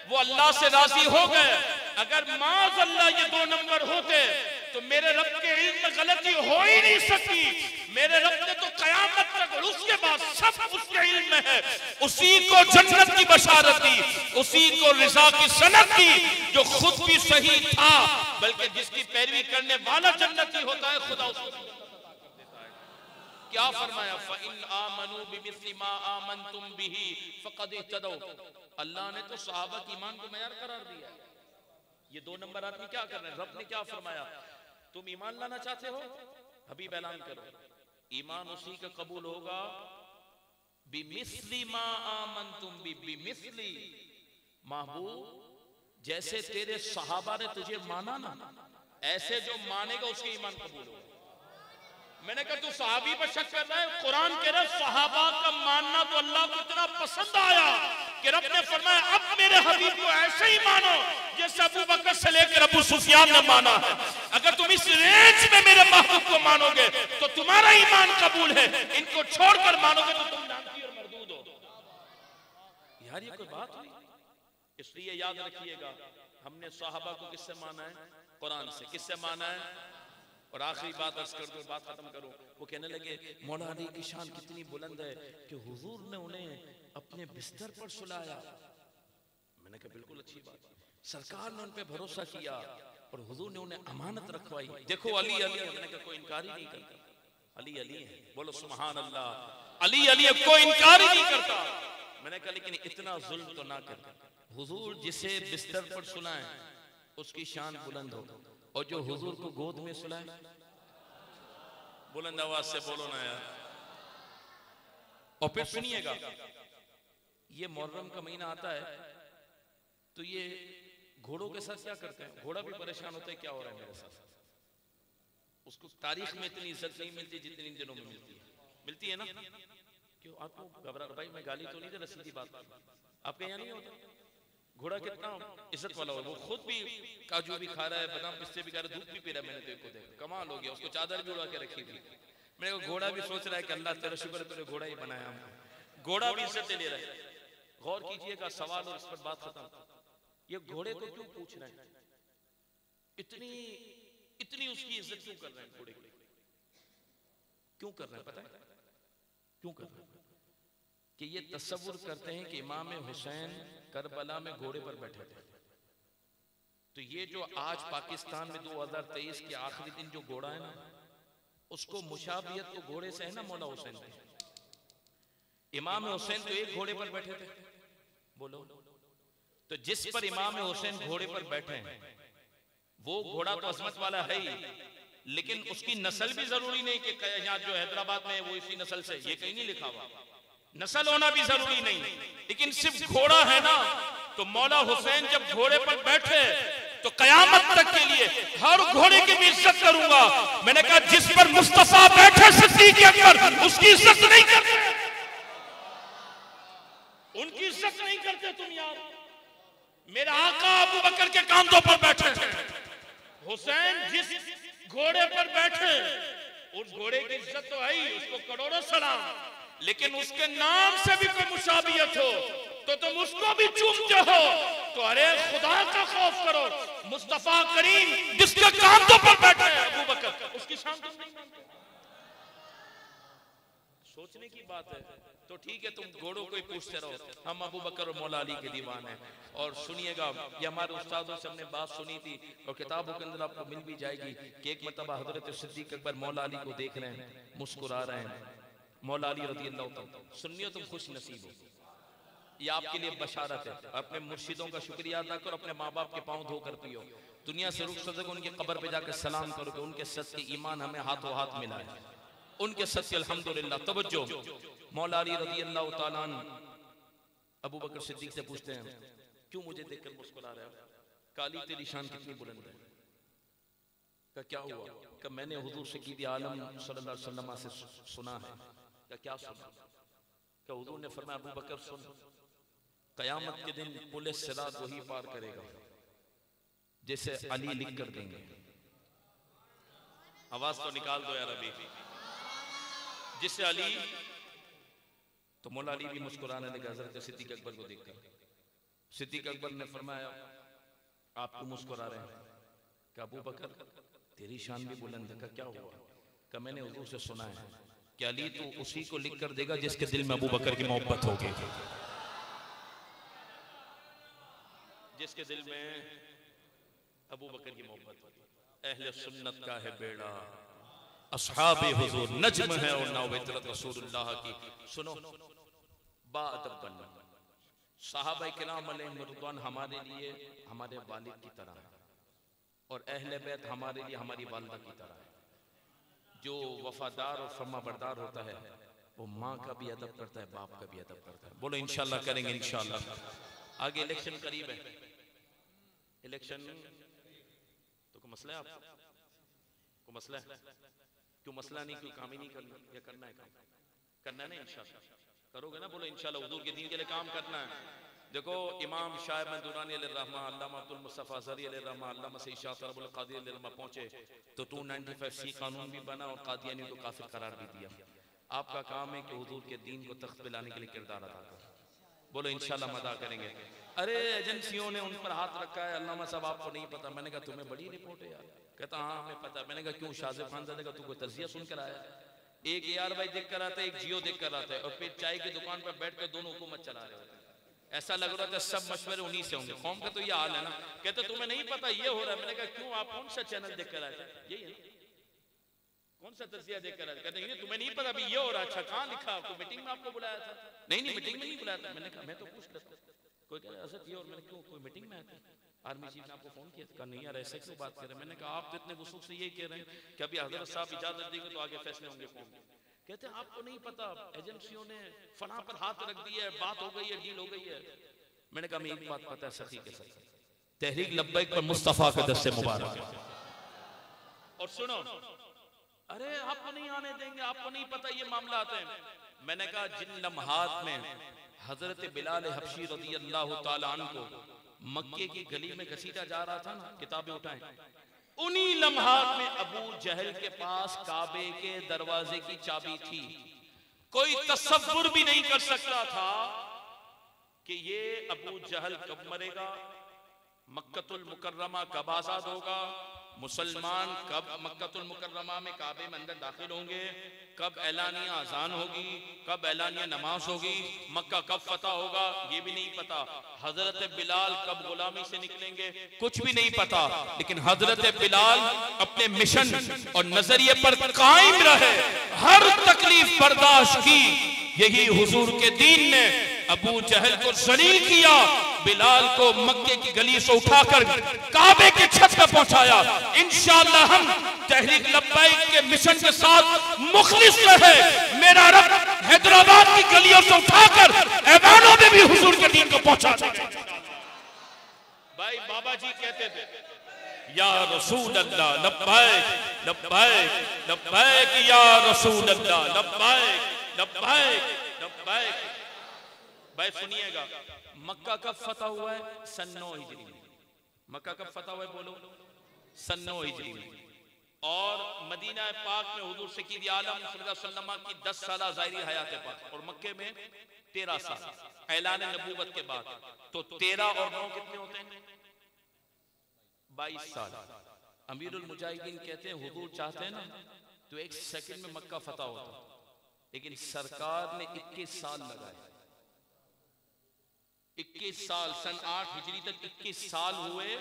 वो अल्लाह से राजी हो गए। अगर माज़अल्लाह ये 2 नंबर होते तो मेरे रब के इल्म में गलती हो ही नहीं सकती। मेरे रब ने तो कयामत तक और उसके बाद सब उसके इल्म में है। उसी को जन्नत की बशारत दी, उसी को रिज़ा की सनद दी, जो खुद भी सही था, बल्कि जिसकी पैरवी करने वाला जन्नती होता है, खुदा उसको क्या फरमाया, फ़इन आमनू बिमिस्लि मा आमनतुम बिही फ़क़द इhtदौ। अल्लाह ने तो सहाबा के ईमान को मयार करार दिया है। ये 2 नंबर आदमी क्या कर रहे हैं, रब ने क्या फरमाया, तुम ईमान लाना चाहते हो, हबीब ऐलान करो, ईमान उसी का कबूल होगा बिमिस्लि मा आमनतुम बिमिस्लि, महबूब जैसे तेरे सहाबा ने तुझे माना ना, ऐसे जो मानेगा उसके ईमान कबूल होगा। मैंने कहा तू सहाबी पर शक कर रहा है, कुरान कह रहा है सहाबा का मानना तो अल्लाह को इतना पसंद आया कि रब ने फरमाया अब मेरे हबीब को ऐसे ही मानो जैसे अबू बकर से लेकर अबू सुफियान ने माना है। अगर तुम इस रेंज में मेरे महबूब को मानोगे तो तुम्हारा ईमान कबूल है, इनको छोड़कर मानोगे तो तुम नामकी और मरदूद हो। यार ये कोई बात हुई। इसलिए याद रखिएगा, हमने सहाबा को किससे माना है, कुरान से। किससे माना है। और आखिरी बात अर्ज कर दो, बात खत्म करो। वो कहने लगे मौला अली की शान कितनी बुलंद है कि हुजूर ने उन्हें अपने बिस्तर पर सुलाया। मैंने कहा बिल्कुल अच्छी बात, सरकार ने उन पे भरोसा किया और हुजूर ने उन्हें अमानत रखवाई। देखो अली अली, मैंने कहा कोई इनकार ही नहीं करता, अली अली है, बोलो सुभान अल्लाह, अली अली है, कोई इनकार ही नहीं करता। मैंने कहा लेकिन इतना जुल्म तो ना कर, हुजूर जिसे बिस्तर पर सुलाए उसकी शान बुलंद हो, और जो हुजूर को गोद में सुलाए, बुलंद आवाज से बोलो ना यार। और फिर सुनिएगा, ये मुहर्रम का महीना आता है तो ये घोड़ों के साथ क्या करते हैं, घोड़ा भी परेशान होता है क्या हो रहा है मेरे साथ। उसको तारीख में इतनी इज्जत नहीं मिलती जितनी इन दिनों में मिलती है ना। क्यों आपको घबरा, भाई मैं गाली तो नहीं दे रहा, सीधी बात आपके यहाँ नहीं होता। घोड़ा कितना इज्जत वाला हो, वो खुद भी काजू भी खा रहा है, बादाम पिस्ते भी खा रहा है, दूध भी पी रहा है। मैंने देखो देखो कमाल हो गया, उसको चादर भी उड़ा के रखी थी। मेरे को घोड़ा भी सोच रहा है कि अल्लाह तेरा शुक्र है तूने घोड़ा ही बनाया हमको, घोड़ा भी इज्जत ले रहा है। गौर कीजिएगा सवाल और इस पर बात खत्म। ये घोड़े को क्यों पूछ रहे हैं, इतनी उसकी इज्जत क्यों कर रहे हैं, घोड़े की क्यों कर रहे हैं, पता है क्यों कर रहे हैं? कि ये तसव्वुर करते हैं कि इमाम हुसैन करबला में घोड़े पर बैठे थे। तो ये जो आज पाकिस्तान में 2023 के आखिरी दिन जो घोड़ा है ना, उसको मुशाबियत तो घोड़े से है ना मौला हुसैन पे। इमाम हुसैन तो एक घोड़े पर बैठे थे, बोलो। तो जिस पर इमाम हुसैन घोड़े पर बैठे हैं वो घोड़ा तो अजमत वाला है ही, लेकिन उसकी नस्ल भी जरूरी नहीं कि यहाँ जो हैदराबाद में वो इसी नस्ल से, ये कहीं नहीं लिखा हुआ। नस्ल होना भी जरूरी नहीं, लेकिन सिर्फ घोड़ा है ना। तो मौला हुसैन जब घोड़े पर बैठे तो कयामत तक के लिए हर घोड़े की भी इज्जत करूंगा। मैंने कहा जिस पर मुस्तफा बैठे सिद्दीक़ अकबर, उसकी इज्जत नहीं करते, उनकी इज्जत नहीं करते तुम यार। मेरा आका अबू बकर के कांधों पर बैठे थे, हुसैन जिस घोड़े पर बैठे उस घोड़े की इज्जत तो है ही, उसको करोड़ों सलाम, लेकिन उसके नाम से भी कोई मुशाबियत हो तो तुम उसको भी चूमते हो। तो अरे खुदा का खौफ करो, मुस्तफा करीम जिसके कांधों पर बैठे हैं अबू बकर, उसकी शान तुम नहीं मानते। सोचने की बात है। तो ठीक है, तुम घोड़ों को ही पूछते रहो, हम अबू बकर और मौला अली के दीवान हैं। और सुनिएगा, ये हमारे उस्तादों से हमने बात सुनी थी और किताबों के अंदर आपको मिल भी जाएगी कि एक मरतबा हजरत सिद्दीक़ अकबर मौला अली को देख रहे हैं, मुस्कुरा रहे हैं। मौला अली रज़ी अल्लाह तआला, सुन्नियों तुम खुश नसीब हो, ये आपके लिए बशारत है। अपने मुर्शिदों का शुक्रिया अदा करो, अपने माँ बाप के पाँव धोकर पियो, दुनिया से रुख सदक उनकी कब्र पे जाकर सलाम करो कि उनके सच के ईमान हमें हाथों हाथ मिला है, उनके सच के अल्हम्दुलिल्लाह। तवज्जो, मौला अली रज़ी अल्लाह तआला अबू बकर सिद्दीक़ से पूछते हैं, क्यों मुझे देखकर मुस्कुरा रहे हो? काली तेरी शान कितनी बुलंद है। का क्या हुआ? कि मैंने हुजूर सकीद आलम सल्लल्लाहु अलैहि वसल्लम से सुना है। का क्या सुना? कि हुजूर ने फरमाया, अबू बकर सुन, कयामत के दिन पुलिस सिरात वही पार करेगा जिसे अली लिख कर देंगे। आवाज तो निकाल दो यार अभी, जिसे अली। तो मौला अली भी मुस्कुराने लगे हजरत सिद्दीक़ अकबर को देखकर। सिद्दीक़ अकबर ने फरमाया, आप क्यों मुस्कुरा रहे हैं? कि अबू बकर तेरी शान भी बुलंद है। का क्या हुआ? कि मैंने हुजूर से सुना है कि अली तो उसी को लिख कर देगा जिसके दिल में अबू बकर की मोहब्बत होगी, जिसके दिल में अबू बकर की मोहब्बत होगी। अहले सुन्नत का है बेड़ा, अस्हाबे हुजूर नज्म है और नावेतरत रसूलुल्लाह की। सुनो, बाअदब बनना। सहाबा किराम अलैहिम रिज़वान हमारे लिए हमारे वालिद की तरह है और अहले बैत हमारे लिए हमारी वालिदा की तरह है। जो वफादार और फर्माबरदार होता है वो माँ का भी अदब करता है, बाप का भी अदब करता है। बोलो इंशाल्लाह करेंगे, इंशाल्लाह। आगे इलेक्शन करीब है, इलेक्शन तो कोई मसला है? आपको कोई मसला है? क्यों मसला नहीं? क्यों काम ही नहीं करना? या करना है? काम करना है ना, इंशाल्लाह करोगे ना? बोलो इंशाल्लाह, हुजूर के दीन के लिए काम करना है। देखो, इमाम शाह अहमद दुरानी अलैहिर्रहमा, अल्लामा अब्दुल मुस्तफा ज़री अलैहिर्रहमा, अल्लामा सईद शाह तरबुल क़ादी अलैहिर्रहमा पहुंचे तो 295C कानून भी बना और कादियानी को काफिर करार भी दिया। आपका काम है कि हुजूर के दीन को तख्त पे लाने के लिए किरदार अदा करो। बोलो इंशाल्लाह हम अदा करेंगे। अरे एजेंसियों ने उन पर हाथ रखा है, अल्लामा साहब आपको नहीं पता। मैंने कहा तुम्हें बड़ी रिपोर्ट है यार। कहता हाँ हमें पता। मैंने कहा क्यों? शाहज़ेब खानज़ादे का तू कोई तज़किया सुन कर आया? एक AR वाई देख कर आता है, एक जियो देख कर आता है और फिर चाय की दुकान पर बैठ कर दोनों हुकूमत चला रहे होते हैं। ऐसा लग रहा था सब मशवरे उन्हीं से होंगे। कौम का तो ये हाल है ना। कहते तुम्हें नहीं पता ये हो रहा है। मैंने कहा क्यों? आप कौन सा चैनल देख कर आए थे? यही है, कौन सा तज़किया देख कर आए? कहते नहीं तुम्हें नहीं पता अभी ये हो रहा है। अच्छा कहाँ लिखा? आपको मीटिंग में आपको बुलाया था? नहीं मीटिंग में नहीं बुलाया था। मैंने कहा मैं तो पूछ लेता। कोई कह रहा असद ये, और मैंने क्यों, कोई मीटिंग में आए थे? आर्मी चीफ ने आपको फोन किया था? नहीं यार ऐसे क्यों बात कर रहे हैं? मैंने कहा आप तो इतने वसूख से ये कह रहे हैं कि अभी हजरत साहब इजाजत देंगे तो आगे फैसले होंगे कौम के। कहते हैं आपको नहीं पता, एजेंसियों ने फना पर हाथ रख दिया है, बात हो गई है, डील हो गई है। मैंने कहा मैं एक बात पता है सखी के साथ, तहरीक लब्बैक पर मुस्तफा का दस्ते मुबारक है। और सुनो, अरे आपको नहीं आने देंगे, आपको नहीं पता ये मामला आते हैं। मैंने कहा जिन लम्हात में हजरत बिलाल हबशी रज़ी अल्लाह तआला अन्हु को मक्के की गली में घसीटा जा रहा था ना, किताबें उठाएं, उन्हीं लम्हात में अबू जहल के पास काबे के दरवाजे की चाबी थी। कोई तसव्वुर भी नहीं कर सकता था कि ये अबू जहल कब मरेगा, मक्कतुल मुकर्रमा कब आजाद होगा, मुसलमान कब मक्कतुल मुकर्रमा में काबे में अंदर दाखिल होंगे, कब ऐलानिया अजान होगी, कब ऐलानिया नमाज होगी, मक्का कब फतह होगा, ये भी नहीं पता। हजरत बिलाल कब गुलामी से निकलेंगे, कुछ भी नहीं पता। लेकिन हजरत बिलाल अपने मिशन और नजरिए पर कायम रहे, हर तकलीफ बर्दाश्त की। यही हुजूर के दीन ने अबू जहल को जलील किया, बिलाल को मक्के की गली से उठाकर काबे के छत पर पहुंचाया। इंशाअल्लाह हम तहरीक लब्बैक के मिशन के साथ मुखलिस रहे। मेरा रब हैदराबाद की गलियों से उठाकर ऐवानों में भी हुजूर के दीन को पहुंचा देगा। भाई बाबा जी कहते थे या रसूल अल्लाह, लब्बैक लब्बैक लब्बैक या रसूल अल्लाह, लब्बैक लब्बैक लब्बैक। भाई सुनिएगा, मक्का कब फतह हुआ है? सन 9 हिजरी में। मक्का कब फतह हुआ है? बोलो। सन 9 हिजरी में। और मदीना पाक में हुजूर सकीद आलम सल्लल्लाहु अलैहि वसल्लम की 10 साल ज़ाहिरी हयात पाक, और मक्के में 13 साल ऐलान नबूवत के बाद। तो 13 और 9 कितने होते हैं? 22 साल। अमीरुल मुजाहिदीन कहते हैं हुजूर चाहते हैं ना तो 1 सेकंड में मक्का फतह होता, लेकिन सरकार ने 21 साल लगाए। 21 साल, सन 8 हिजरी तक 21 साल हुए,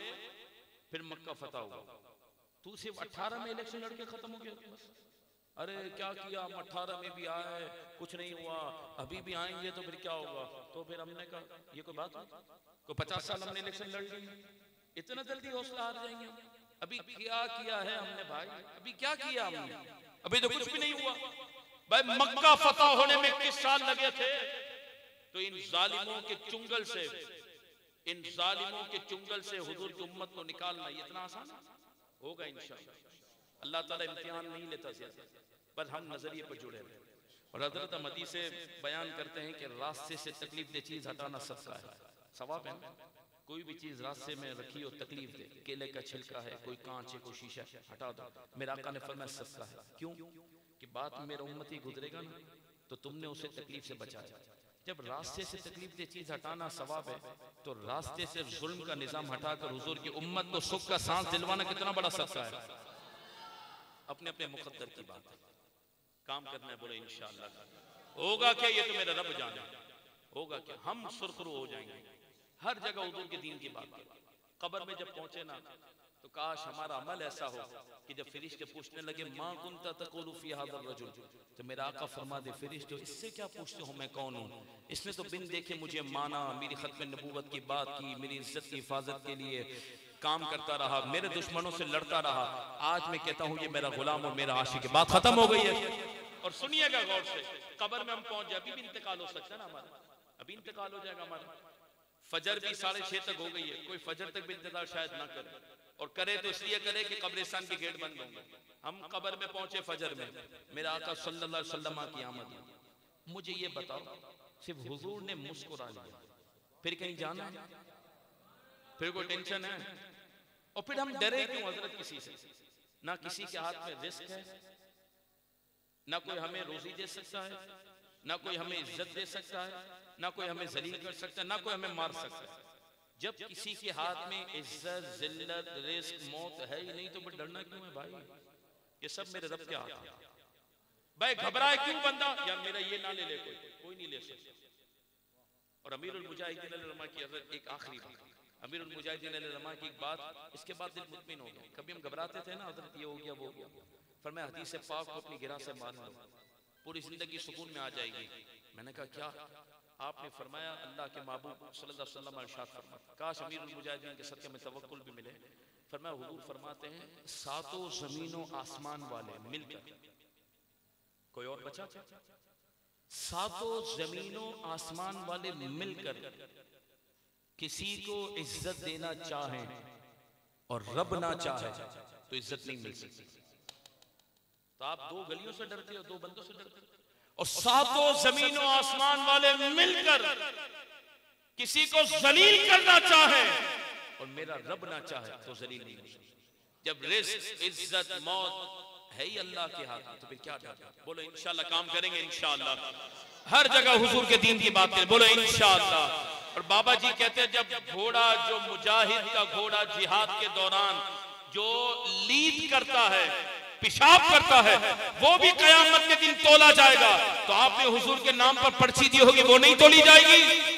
फिर मक्का फतह हुआ। तू सिर्फ 18 में इलेक्शन लड़के खत्म हो गया बस। अरे क्या किया, हम 18 में भी आए, कुछ नहीं हुआ, अभी भी आएंगे तो फिर क्या होगा? तो फिर हमने कहा ये कोई बात है? को 50 साल हमने इलेक्शन लड़ लिए, इतना जल्दी हौसला हार जाएंगे? अभी क्या किया है हमने भाई? अभी क्या किया हमने? अभी तो कुछ भी नहीं हुआ भाई। मक्का फतह होने में 21 साल लगे थे। तो इन जालिमों के चुंगल से, इन जालिमों के चुंगल से हुजूर की उम्मत को निकालना ये इतना आसान होगा? इंशाअल्लाह। अल्लाह ताला इम्तिहान नहीं लेता ज्यादा, पर हम नजरिए पर जुड़े हैं। और हजरत अहमदी से बयान करते हैं कि रास्ते से तकलीफ दे चीज हटाना सदका है, सवाब है। कोई भी चीज रास्ते में रखी हो तकलीफ दे, केले का छिलका है, कोई कांच है, कोई शीशा, हटा दो। मेरा आका ने फरमाया सदका है। क्यों? कि बात में मेरा उम्मती गुजरेगा ना तो तुमने उसे तकलीफ से बचाया। जब रास्ते से तकलीफ दे चीज हटाना सवाब है, तो रास्ते से जुल्म का निजाम हटाकर हुजूर की उम्मत को सुख का सांस दिलवाना कितना बड़ा सदका है। अपने अपने मुकद्दर की बात है, काम करना है। बोले इंशाअल्लाह। होगा क्या? ये तो मेरा रब जाने। होगा क्या? हम सुरखरू हो जाएंगे। हर जगह हुजूर के दीन की बात है। कब्र में जब पहुंचे ना तो काश हमारा अमल ऐसा हो कि जब फरिश्ते पूछने लगे मां कुंता तक़ूलु फी हाज़ा रजुल, तो मेरा आका फरमा दे फरिश्ते इससे क्या पूछते हो, मैं कौन हूँ? इसने तो बिन देखे मुझे माना, मेरी खत्म नबूवत की बात की, मेरी इज्जत की हिफाजत के लिए काम करता रहा, मेरे दुश्मनों से लड़ता रहा। आज मैं कहता हूँ ये मेरा गुलाम और मेरा आशिक है। बात खत्म हो गई है। और सुनिएगा गौर से, कब्र में हम पहुंच जाए, अभी भी इंतकाल हो सकता है ना हमारा, अभी इंतकाल हो जाएगा हमारा। फजर भी 6:30 तक हो गई है, कोई फजर तक भी इंतजार शायद ना करे, और करे तो इसलिए करे कि कब्रिस्तान के गेट बंद होंगे। हम कब्र में पहुंचे फजर में, मेरा आका सल्लल्लाहु अलैहि वसल्लम की आमद। मुझे ये बताओ, सिर्फ हुजूर ने मुस्कुरा लिया, फिर कहीं जाना है? फिर कोई टेंशन है? और फिर हम डरे क्यों हजरत किसी से? ना किसी के हाथ में रिस्क है, ना कोई हमें रोजी दे सकता है, ना कोई हमें इज्जत दे सकता है, ना कोई हमें जलील कर सकता है, ना कोई हमें मार सकता है। जब किसी के हाथ में इज्जत, जिल्लत, रिस्क, मौत है ही नहीं तो फिर डरना क्यों है भाई? ये सब मेरे रब के हाथ है। भाई घबराए क्यों बंदा? यार मेरा ये ना ले ले, कोई नहीं ले सकता। और अमीरुल मुजाहिदीन अलैहि की हज़रत एक आखिरी बात, अमीरुल मुजाहिदीन अलैहि की एक बात, इसके बाद दिल मुतमिन हो गया। कभी हम घबराते थे ना हज़रत ये हो गया वो हो गया, फरमाया हदीस पाक को अपनी गिरा से मान लो, पूरी जिंदगी सुकून में आ जाएगी। मैंने कहा क्या? आपने फरमाया अल्लाह के महबूब सल्लल्लाहु अलैहि वसल्लम इरशाद फरमाया, काश अमीरुल मुजाहिदीन के सदक़े में तवक्कुल भी मिले। फरमाया हुजूर फरमाते हैं सातों जमीनों आसमान वाले मिलकर, कोई और बचा? सातों जमीनों आसमान वाले मिलकर किसी को इज्जत देना चाहे और रब ना चाहे तो इज्जत नहीं मिल सकती। तो आप दो गलियों से डरते हो, दो बंदों से डरते हो, और सातों जमीनों आसमान वाले मिलकर किसी को जलील करना चाहे और मेरा रब ना चाहे तो जलील नहीं हो सकता। जब रिस्क, इज्जत, मौत है ही अल्लाह के हाथ में तो फिर क्या डर? बोलो इंशाअल्लाह काम करेंगे, इंशाअल्लाह हर जगह हुजूर के दीन की बात करें। बोलो इंशाअल्लाह। और बाबा जी कहते हैं जब घोड़ा, जो मुजाहिद का घोड़ा जिहाद के दौरान जो लीद करता है, पेशाब करता है, वो भी कयामत के दिन तोला जाएगा। तो आपने हुजूर के नाम पर पर्ची दी होगी, वो नहीं तोली जाएगी।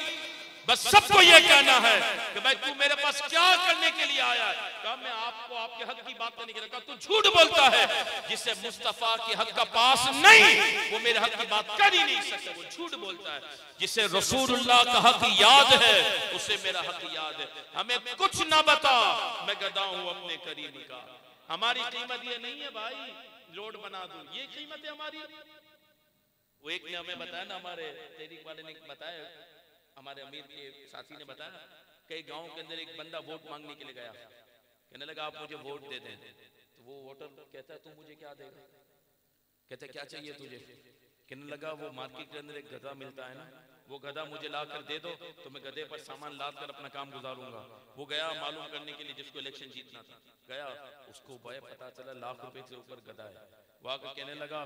बस सबको ये कहना है कि भाई तू मेरे पास क्या करने के लिए आया है? कहा मैं आपको आपके हक की बात करने के लिए। कहा तू झूठ बोलता है, जिसे मुस्तफा के हक का पास नहीं वो मेरे हक की बात कर ही नहीं सकता, वो झूठ बोलता है। जिसे रसूलुल्लाह का हक याद है उसे मेरा हक याद है। हमें कुछ ना बता, मैं गदा हूं अपने करीम का। हमारी कीमत ये नहीं है भाई रोड बना दूं, ये कीमत है हमारी। वो एक ने हमें बताया ना, हमारे तहरीक वाले ने बताया, हमारे अमीर के साथी ने बताया, कई गांव के अंदर एक बंदा वोट मांगने के लिए गया, कहने लगा आप मुझे वोट दे दें। तो वो वोटर कहता है तू मुझे क्या देगा? कहते क्या चाहिए तुझे? कहने लगा वो मार्केट के अंदर एक गधा मिलता है ना, वो गधा मुझे ला कर दे दो तो मैं गधे पर सामान लाद कर अपना काम गुजारूंगा। वो गया मालूम करने के लिए जिसको इलेक्शन जीतना था, गया उसको भाई पता चला ₹1,00,000 से ऊपर गधा है। वो आकर कहने लगा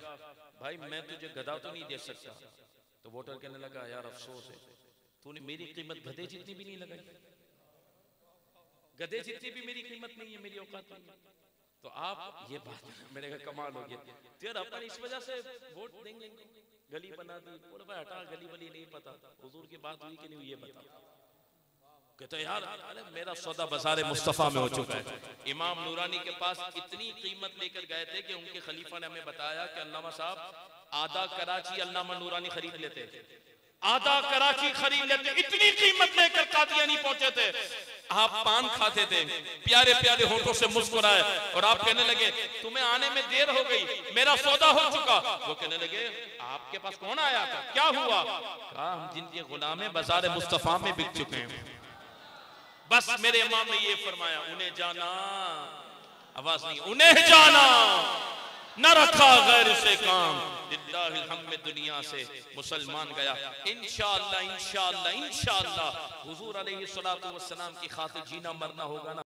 भाई मैं तुझे गधा तो नहीं दे सकता। तो वोटर कहने लगा यार अफसोस है, तूने मेरी कीमत गधे जितनी भी नहीं लगाई, गधे जितनी भी मेरी कीमत नहीं है, मेरी औकात नहीं है। तो आप ये बात मेरे का कमाल हो गया यार, अपन इस वजह से वोट देंगे, गली बना दी, बोले भाई हटा गली वली नहीं पता, हुजूर की बात हुई कि नहीं हुई ये बता। कहते यार अरे मेरा सौदा बाज़ार मुस्तफ़ा में हो चुका है। इमाम नूरानी के पास इतनी कीमत लेकर गए थे कि उनके खलीफा ने हमें बताया कि अल्लामा साहब आधा कराची अल्लामा नूरानी खरीद लेते, आधा कराची खरीद लेते, इतनी कीमत लेकर कादियानी पहुंचे थे। आप पान खाते थे, प्यारे प्यारे होठों से मुस्कुराए और आप कहने लगे तुम्हें आने में देर हो गई, मेरा सौदा हो चुका। वो कहने लगे आपके पास कौन आया था, क्या हुआ? कहा हम जिनके गुलाम बाज़ार मुस्तफ़ा में बिक चुके हैं। बस मेरे इमाम ने ये फरमाया उन्हें जाना, आवाज नहीं, उन्हें जाना, न रखा गैर से काम, लिल्लाहिल हम्द दुनिया से मुसलमान गया। इंशाअल्लाह इंशाअल्लाह इंशाअल्लाह हुजूर अलैहिस्सलातु वस्सलाम की खातिर जीना मरना होगा ना।